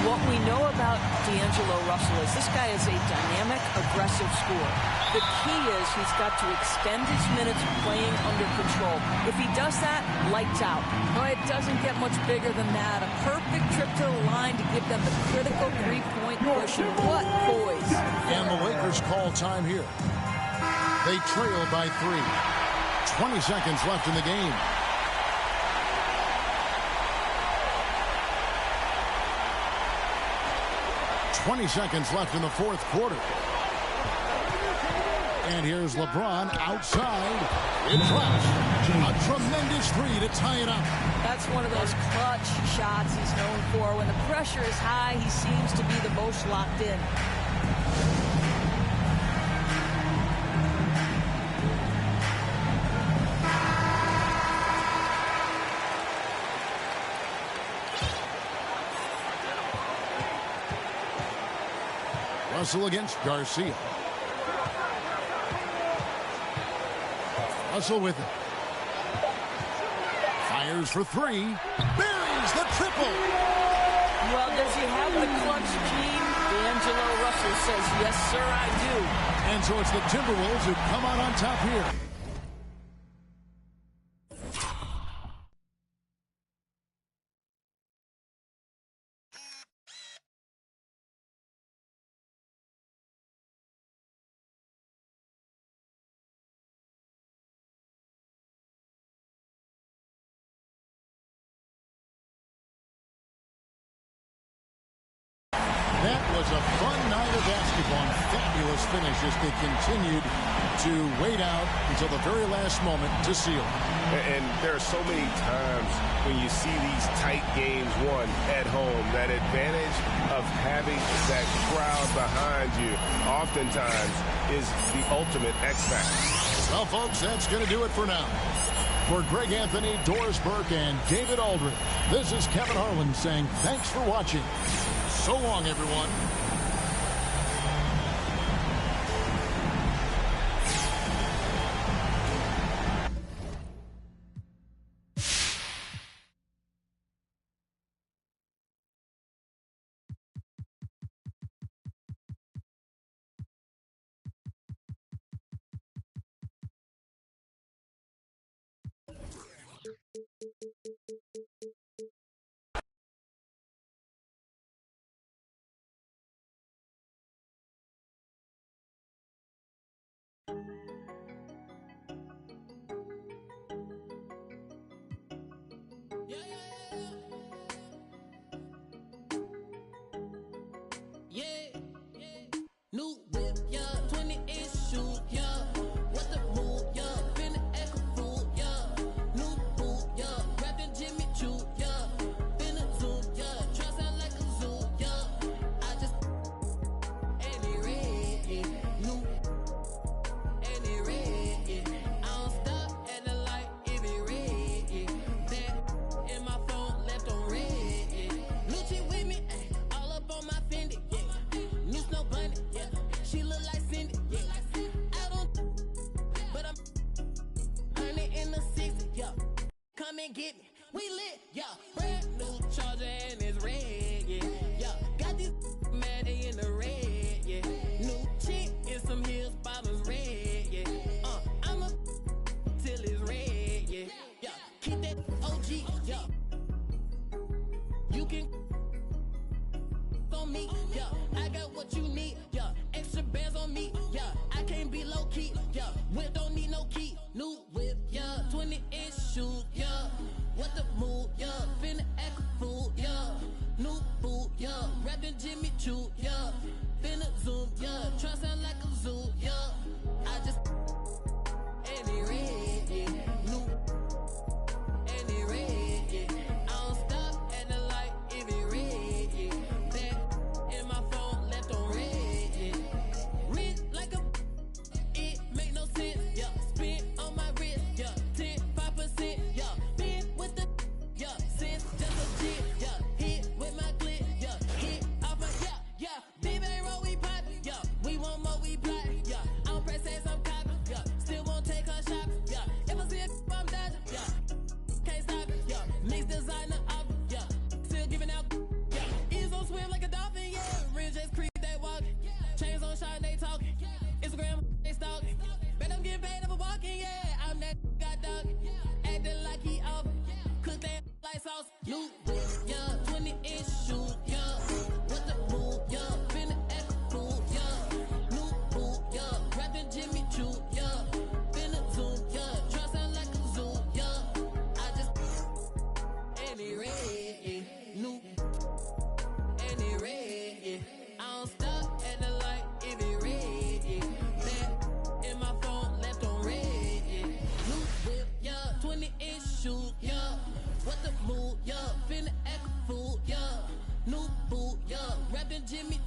What we know about D'Angelo Russell is this guy is a dynamic, aggressive scorer. The key is he's got to extend his minutes playing under control. If he does that, lights out. No, it doesn't get much bigger than that. A perfect trip to the line to give them the critical 3-point push. And what poise. And the Lakers call time here. They trail by 3. 20 seconds left in the game. ...20 seconds left in the 4th quarter. And here's LeBron outside. It drops. A tremendous three to tie it up. That's one of those clutch shots he's known for. When the pressure is high, he seems to be the most locked in. Russell against Garcia. Russell with it. Fires for three. Buries the triple. Well, does he have the clutch gene? D'Angelo Russell says, yes, sir, I do. And so it's the Timberwolves who come out on top here. That was a fun night of basketball and fabulous finish as they continued to wait out until the very last moment to seal. And there are so many times when you see these tight games won at home, that advantage of having that crowd behind you oftentimes is the ultimate X factor. Well, folks, that's going to do it for now. For Greg Anthony, Doris Burke, and David Aldridge, this is Kevin Harlan saying thanks for watching. So long, everyone. New whip, yeah, 20-inch shoes, yeah. What the move, yeah. Finna act a fool, yeah. New boot, yeah. Grab the Jimmy Choo, yeah. Finna zoom, yeah. Try sound like a zoo, yeah. I just and it red, yeah. New and it red, yeah. I don't stop at the light if it red, yeah. That in my phone left on red, yeah. New chick with me, ay, all up on my Fendi, yeah. New snow bunny, yeah. She look like Cindy, yeah. I don't, but I'm 100 in the 60, yeah. Come and get me, we lit, yeah. Brand new charger and it's red, yeah. Yeah, got this mad they in the red, yeah. New chick in some heels, bottoms red, yeah. I'm a till it's red, yeah. Yeah, keep that OG, yeah. You can on me, yeah. I got what you need, yeah. Extra bands on me, yeah. I can't be low key, yeah. Whip don't need no key. New whip, yeah. 20-inch shoes, yeah. What the move, yeah. Finna act a fool, yeah.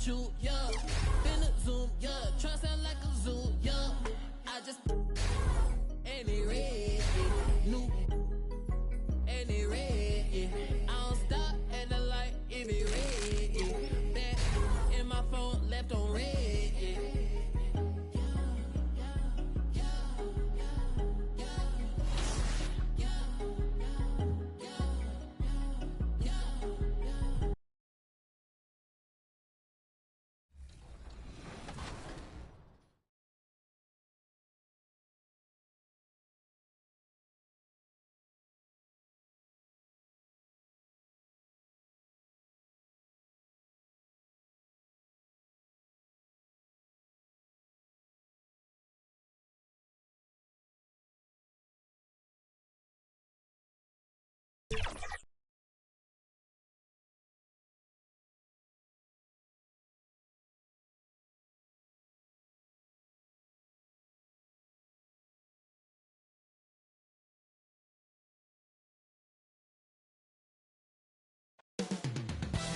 Chew, yeah. Finna zoom, yeah. Try sound like a zoo, yeah. I just and it red, new and it red, I don't stop at the light if it red, back in my phone left on red.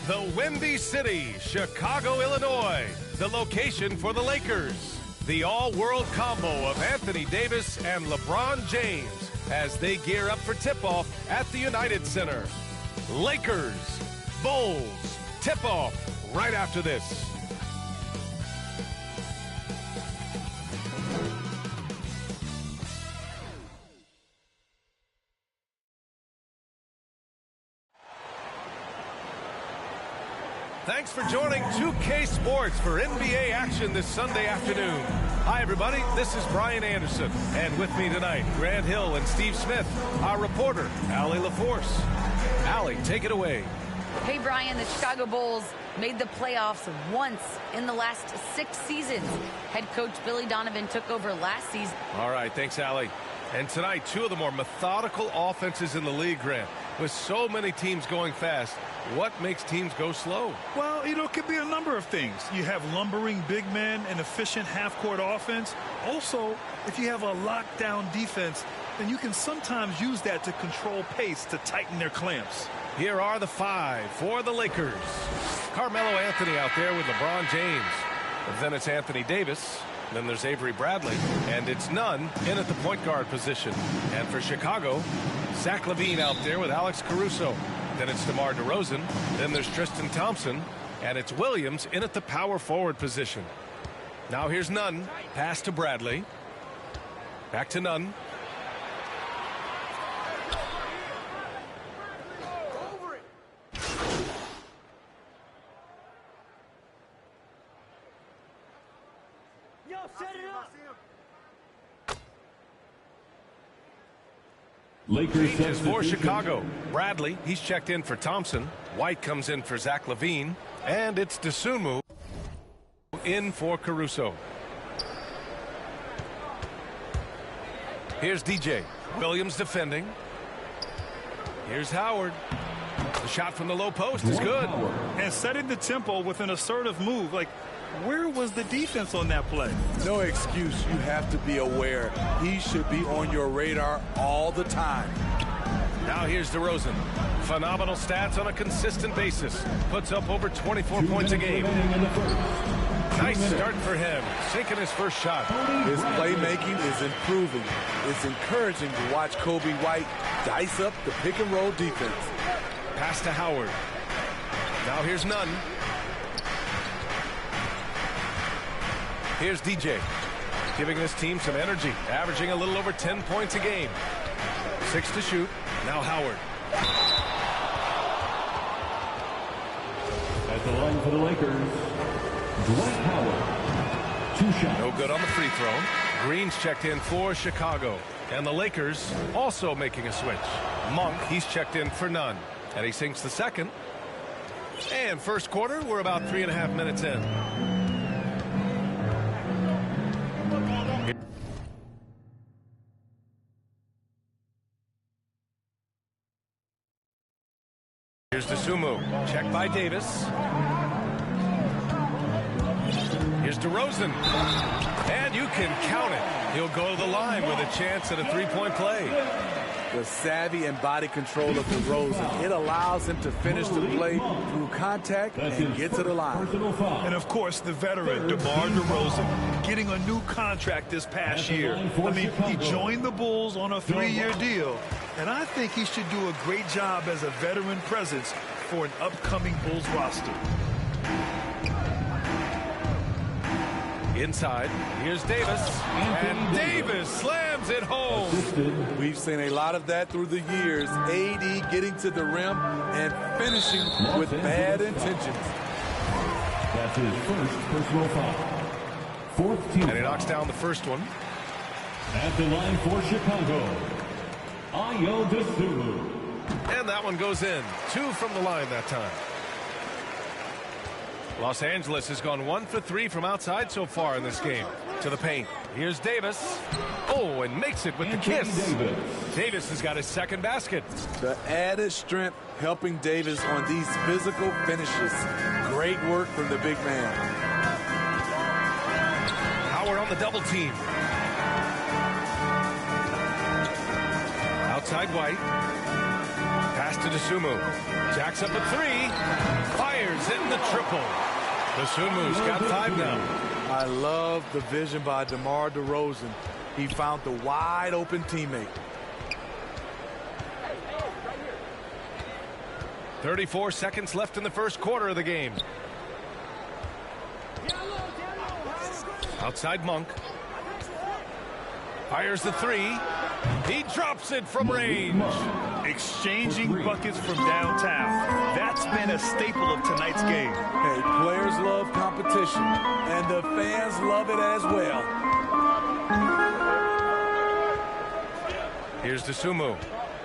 The Windy City, Chicago, Illinois, the location for the Lakers. The all-world combo of Anthony Davis and LeBron James as they gear up for tip-off at the United Center. Lakers, Bulls, tip-off right after this. Thanks for joining 2K Sports for NBA action this Sunday afternoon. Hi, everybody. This is Brian Anderson. And with me tonight, Grant Hill and Steve Smith, our reporter, Allie LaForce. Allie, take it away. Hey, Brian, the Chicago Bulls made the playoffs once in the last 6 seasons. Head coach Billy Donovan took over last season. All right, thanks, Allie. And tonight, two of the more methodical offenses in the league, Grant. With so many teams going fast, what makes teams go slow? Well, it could be a number of things. You have lumbering big men and efficient half-court offense. Also, if you have a lockdown defense, then you can sometimes use that to control pace to tighten their clamps. Here are the 5 for the Lakers. Carmelo Anthony out there with LeBron James. And then it's Anthony Davis. Then there's Avery Bradley. And it's Nunn in at the point guard position. And for Chicago, Zach LaVine out there with Alex Caruso. Then it's DeMar DeRozan. Then there's Tristan Thompson. And it's Williams in at the power forward position. Now here's Nunn. Pass to Bradley. Back to Nunn. Lakers changes for Chicago. Bradley, he's checked in for Thompson. White comes in for Zach LaVine. And it's Dosunmu in for Caruso. Here's DJ. Williams defending. Here's Howard. The shot from the low post is good. And setting the tempo with an assertive move. Like, where was the defense on that play? No excuse. You have to be aware. He should be on your radar all the time. Now here's DeRozan. Phenomenal stats on a consistent basis. Puts up over 24 points a game. Nice start for him. Sinking his first shot. His playmaking is improving. It's encouraging to watch Kobe White dice up the pick and roll defense. Pass to Howard. Now here's Nunn. Here's DJ, giving this team some energy, averaging a little over 10 points a game. 6 to shoot. Now Howard. At the line for the Lakers, Dwight Howard. 2 shots. No good on the free throw. Green's checked in for Chicago. And the Lakers also making a switch. Monk, he's checked in for Nunn. And he sinks the second. And first quarter, we're about 3.5 minutes in. Here's Dosunmu. Checked by Davis. Here's DeRozan. And you can count it. He'll go to the line with a chance at a three-point play. The savvy and body control of DeRozan. It allows him to finish the play through contact and get to the line. And, of course, the veteran, DeMar DeRozan, getting a new contract this past year. I mean, he joined the Bulls on a 3-year deal, and I think he should do a great job as a veteran presence for an upcoming Bulls roster. Inside, here's Davis, and Davis slams it home. We've seen a lot of that through the years. AD getting to the rim and finishing with bad intentions. That's his first personal foul. Fourth team. And he knocks down the first one. At the line for Chicago, Ayo Dosunmu. And that one goes in. 2 from the line that time. Los Angeles has gone 1 for 3 from outside so far in this game. To the paint. Here's Davis. Oh, and makes it with the kiss. Davis has got his second basket. The added strength helping Davis on these physical finishes. Great work from the big man. Howard on the double team. Outside White. Pass to Dosunmu. Jacks up a 3. Fires in the triple. Dosunmu's got 5 now. I love the vision by DeMar DeRozan. He found the wide open teammate. 34 seconds left in the first quarter of the game. Outside Monk. Fires the 3. He drops it from range. Exchanging buckets from downtown. That's been a staple of tonight's game. Hey, players love competition, and the fans love it as well. Here's Dosunmu.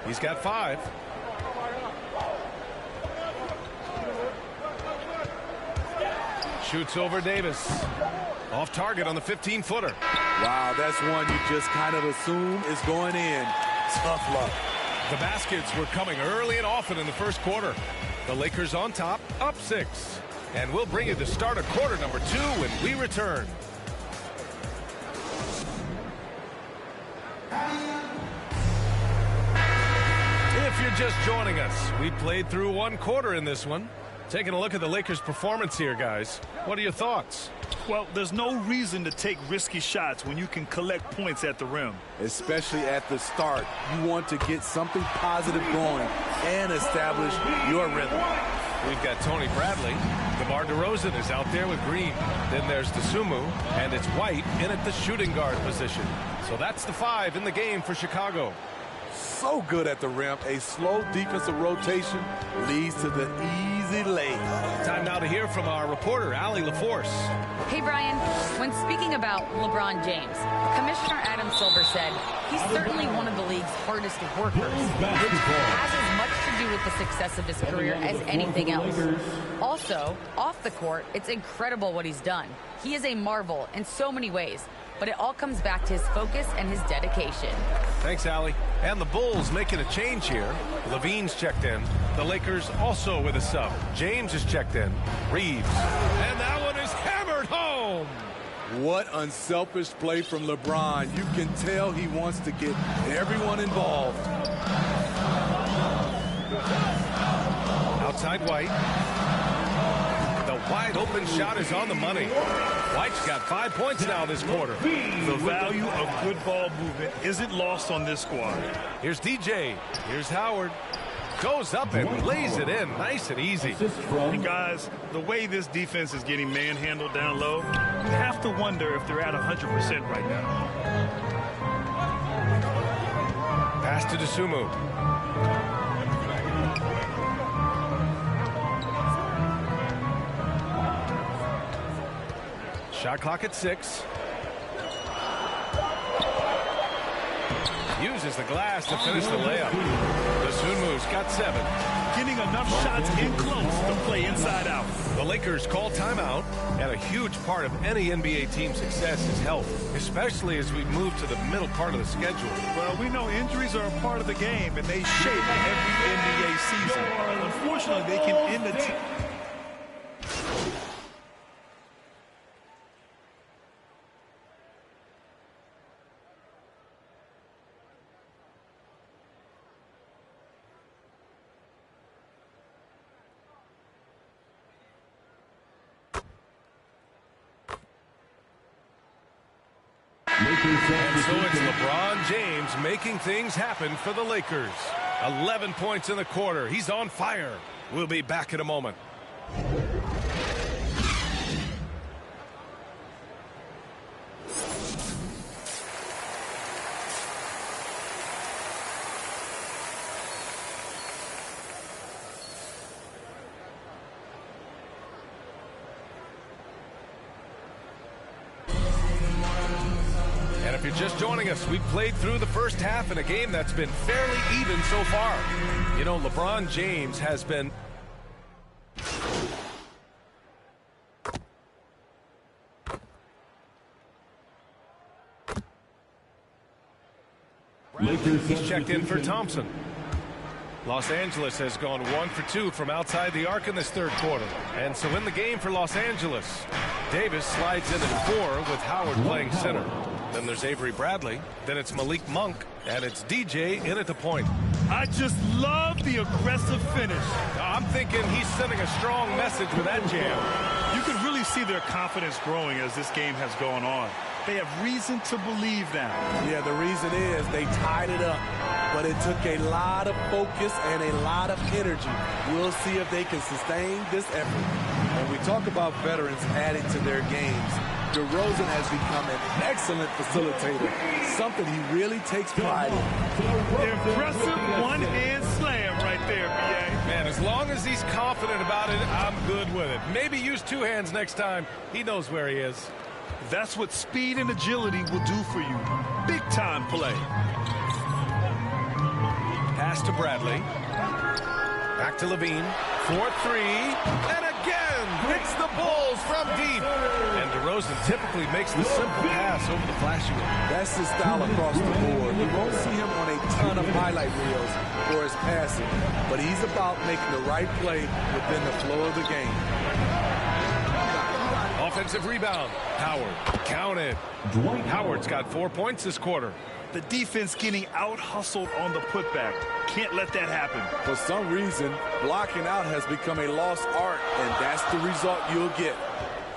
He's got 5. Shoots over Davis. Off target on the 15-footer. Wow, that's one you just kind of assume is going in. Tough luck. The baskets were coming early and often in the first quarter. The Lakers on top, up 6. And we'll bring you the start of quarter number 2 when we return. If you're just joining us, we played through 1 quarter in this one. Taking a look at the Lakers' performance here, guys. What are your thoughts? Well, there's no reason to take risky shots when you can collect points at the rim. Especially at the start. You want to get something positive going and establish your rhythm. We've got Tony Bradley. DeMar DeRozan is out there with Green. Then there's Dosunmu, and it's White in at the shooting guard position. So that's the 5 in the game for Chicago. So good at the rim. A slow defensive rotation leads to the easy lay. Time now to hear from our reporter, Allie LaForce. Hey, Brian. When speaking about LeBron James, Commissioner Adam Silver said he's certainly one of the league's hardest workers, which has as much to do with the success of his career as anything else. Also, off the court, it's incredible what he's done. He is a marvel in so many ways, but it all comes back to his focus and his dedication. Thanks, Allie. And the Bulls making a change here. Levine's checked in. The Lakers also with a sub. James is checked in. Reeves. And that one is hammered home. What unselfish play from LeBron. You can tell he wants to get everyone involved. Outside White. The wide open shot is on the money. White's got 5 points now this quarter. The value of good ball movement isn't lost on this squad. Here's DJ. Here's Howard. Goes up and lays it in nice and easy. Hey guys, the way this defense is getting manhandled down low, you have to wonder if they're at 100% right now. Pass to Dosunmu. Shot clock at 6. Uses the glass to finish the layup. Dosunmu's got 7. Getting enough shots in close to play inside out. The Lakers call timeout, and a huge part of any NBA team's success is health, especially as we move to the middle part of the schedule. Well, we know injuries are a part of the game, and they shape every NBA season. Unfortunately, they can end the And so it's LeBron James making things happen for the Lakers. 11 points in the quarter. He's on fire. We'll be back in a moment. And if you're just joining us, we've played through the first half in a game that's been fairly even so far. You know, LeBron James has been... He's checked in for Thompson. Los Angeles has gone 1 for 2 from outside the arc in this third quarter. And so in the game for Los Angeles, Davis slides in at 4 with Howard playing center. Then there's Avery Bradley. Then it's Malik Monk. And it's DJ in at the point. I just love the aggressive finish. I'm thinking he's sending a strong message with that jam. You can really see their confidence growing as this game has gone on. They have reason to believe now. Yeah, the reason is they tied it up, but it took a lot of focus and a lot of energy. We'll see if they can sustain this effort. When we talk about veterans adding to their games, DeRozan has become an excellent facilitator, something he really takes pride in. Impressive one-hand slam right there, B.A. Man, as long as he's confident about it, I'm good with it. Maybe use 2 hands next time. He knows where he is. That's what speed and agility will do for you. Big-time play. Pass to Bradley. Back to Levine. 4-3. And again, hits the Bulls from deep. And DeRozan typically makes the simple pass over the flashy one. That's his style across the board. You won't see him on a ton of highlight reels for his passing, but he's about making the right play within the flow of the game. Offensive rebound. Howard. Count it. Howard's got 4 points this quarter. The defense getting out-hustled on the putback. Can't let that happen. For some reason, blocking out has become a lost art, and that's the result you'll get.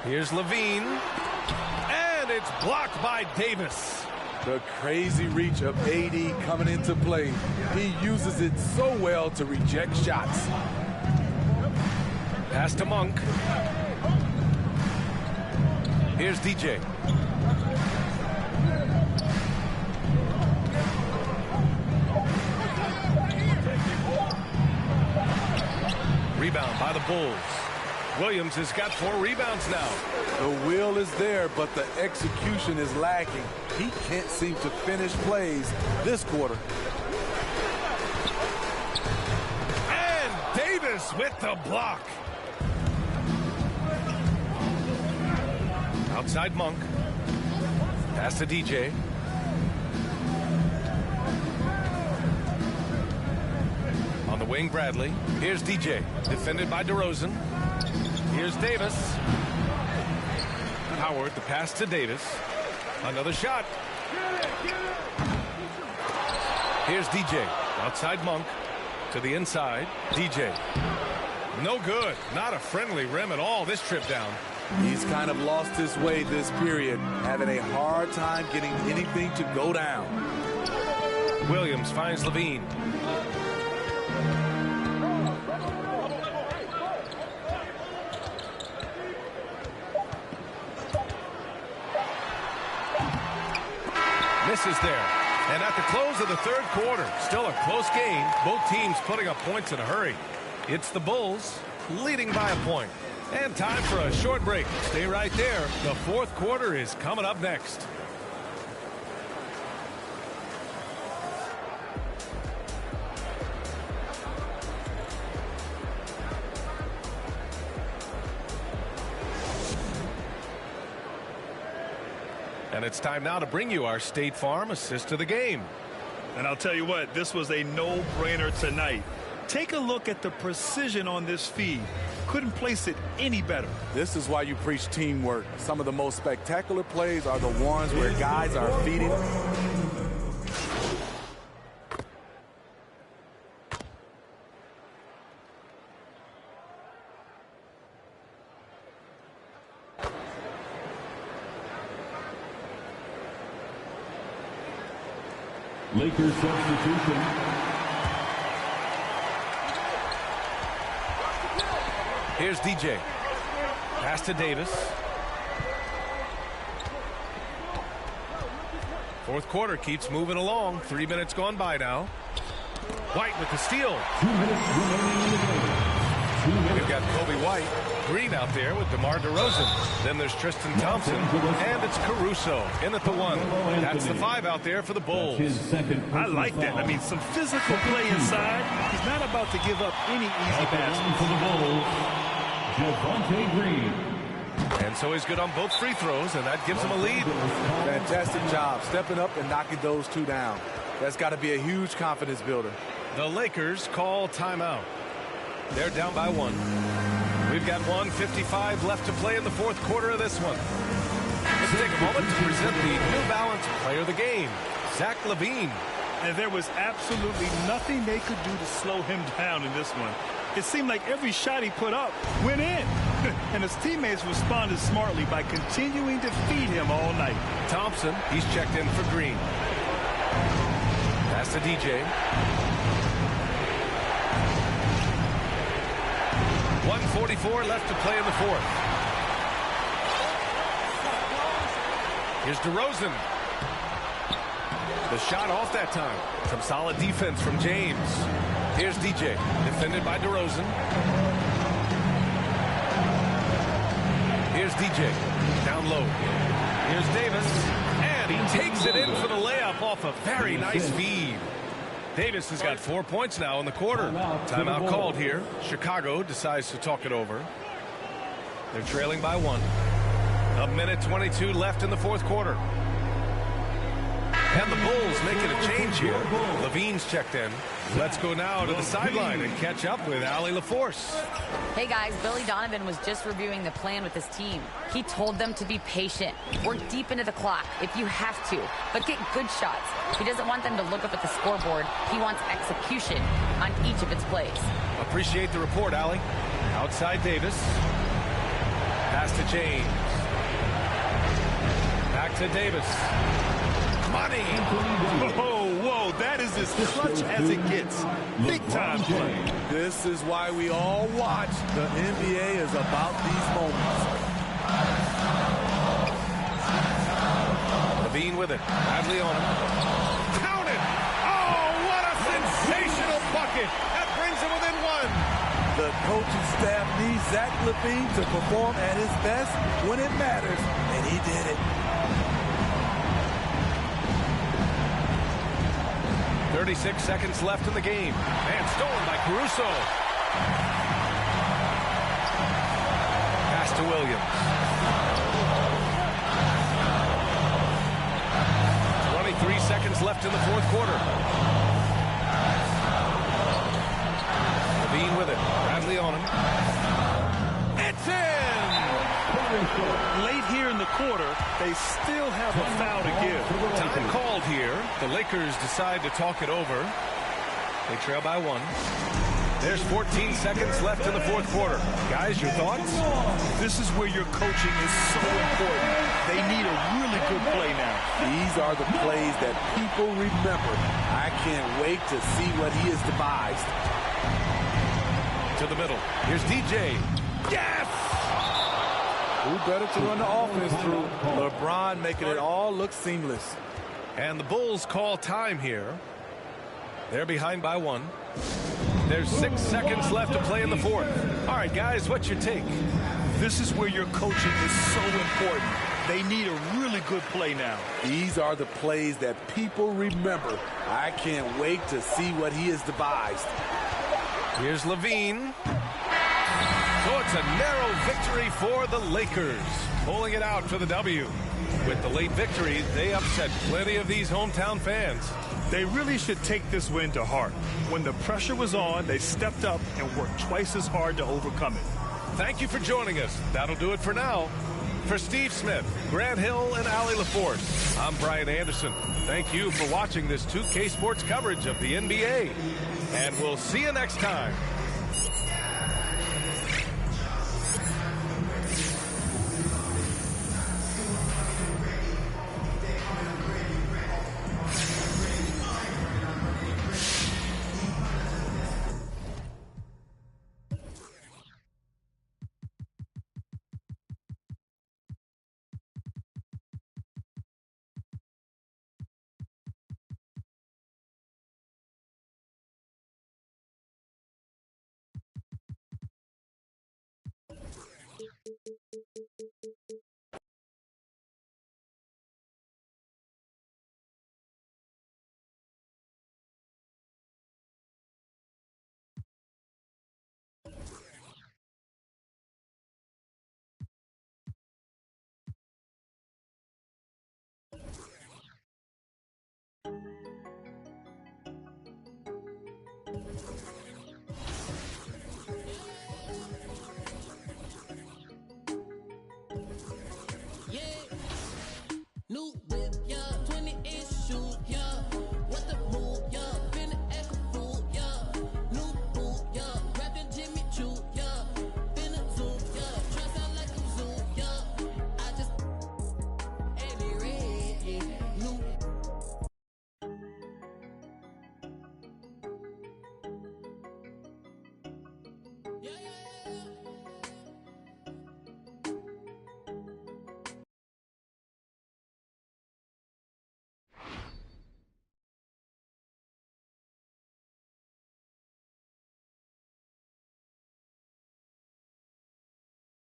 Here's Levine. And it's blocked by Davis. The crazy reach of AD coming into play. He uses it so well to reject shots. Pass to Monk. Here's DJ. Rebound by the Bulls. Williams has got 4 rebounds now. The will is there, but the execution is lacking. He can't seem to finish plays this quarter. And Davis with the block. Outside Monk. Pass to DJ. On the wing, Bradley. Here's DJ. Defended by DeRozan. Here's Davis. Howard, the pass to Davis. Another shot. Here's DJ. Outside Monk. To the inside. DJ. No good. Not a friendly rim at all this trip down. He's kind of lost his way this period, having a hard time getting anything to go down. Williams finds Levine. Misses there. And at the close of the third quarter, still a close game. Both teams putting up points in a hurry. It's the Bulls leading by a point. And time for a short break. Stay right there. The fourth quarter is coming up next. And it's time now to bring you our State Farm assist of the game. And I'll tell you what, this was a no-brainer tonight. Take a look at the precision on this feed. Couldn't place it any better. This is why you preach teamwork. Some of the most spectacular plays are the ones where guys are feeding. Lakers substitution. Here's DJ. Pass to Davis. Fourth quarter keeps moving along. 3 minutes gone by now. White with the steal. 2 minutes remaining in the game. We've got Kobe White. Green out there with DeMar DeRozan. Then there's Tristan Thompson. And it's Caruso in at the 1. That's the 5 out there for the Bulls. I like that. I mean, some physical play inside. He's not about to give up any easy baskets. For the Bulls, Javonte Green. And so he's good on both free throws, and that gives him a lead. Fantastic job stepping up and knocking those 2 down. That's got to be a huge confidence builder. The Lakers call timeout. They're down by 1. We've got 1:55 left to play in the fourth quarter of this one. Let's take a moment to present the New Balance Player of the Game, Zach LaVine. And there was absolutely nothing they could do to slow him down in this one. It seemed like every shot he put up went in. And his teammates responded smartly by continuing to feed him all night. Thompson, he's checked in for Green. Pass to DJ. 1:44 left to play in the fourth. Here's DeRozan. The shot off that time. Some solid defense from James. Here's DJ, defended by DeRozan. Here's DJ, down low. Here's Davis, and he takes it in for the layup off a very nice feed. Davis has got 4 points now in the quarter. Timeout called here. Chicago decides to talk it over. They're trailing by 1. 1:22 left in the fourth quarter. And the Bulls making a change here. LaVine's checked in. Let's go now to the sideline and catch up with Allie LaForce. Hey guys, Billy Donovan was just reviewing the plan with his team. He told them to be patient, work deep into the clock if you have to, but get good shots. He doesn't want them to look up at the scoreboard. He wants execution on each of its plays. Appreciate the report, Allie. Outside Davis. Pass to James. Back to Davis. Money. Whoa, that is as clutch as it gets. Big time play. This is why we all watch. The NBA is about these moments. LaVine with it. Bradley on him. Count it. Oh, what a sensational bucket. That brings him within 1. The coaching staff needs Zach LaVine to perform at his best when it matters, and he did it. 36 seconds left in the game. And stolen by Caruso. Pass to Williams. 23 seconds left in the fourth quarter. LaVine with it. Bradley on him. It's in! Late here in the quarter, they still have a foul to give. Time called here. The Lakers decide to talk it over. They trail by 1. There's 14 seconds left in the fourth quarter. Guys, your thoughts? This is where your coaching is so important. They need a really good play now. These are the plays that people remember. I can't wait to see what he has devised. To the middle. Here's DJ. Yes! Who better to run the offense through? LeBron making it all look seamless. And the Bulls call time here. They're behind by 1. There's 6 seconds left to play in the fourth. All right, guys, what's your take? This is where your coaching is so important. They need a really good play now. These are the plays that people remember. I can't wait to see what he has devised. Here's LaVine. So it's a narrow victory for the Lakers, pulling it out for the W. With the late victory, they upset plenty of these hometown fans. They really should take this win to heart. When the pressure was on, they stepped up and worked twice as hard to overcome it. Thank you for joining us. That'll do it for now. For Steve Smith, Grant Hill, and Allie LaForce, I'm Brian Anderson. Thank you for watching this 2K Sports coverage of the NBA. And we'll see you next time.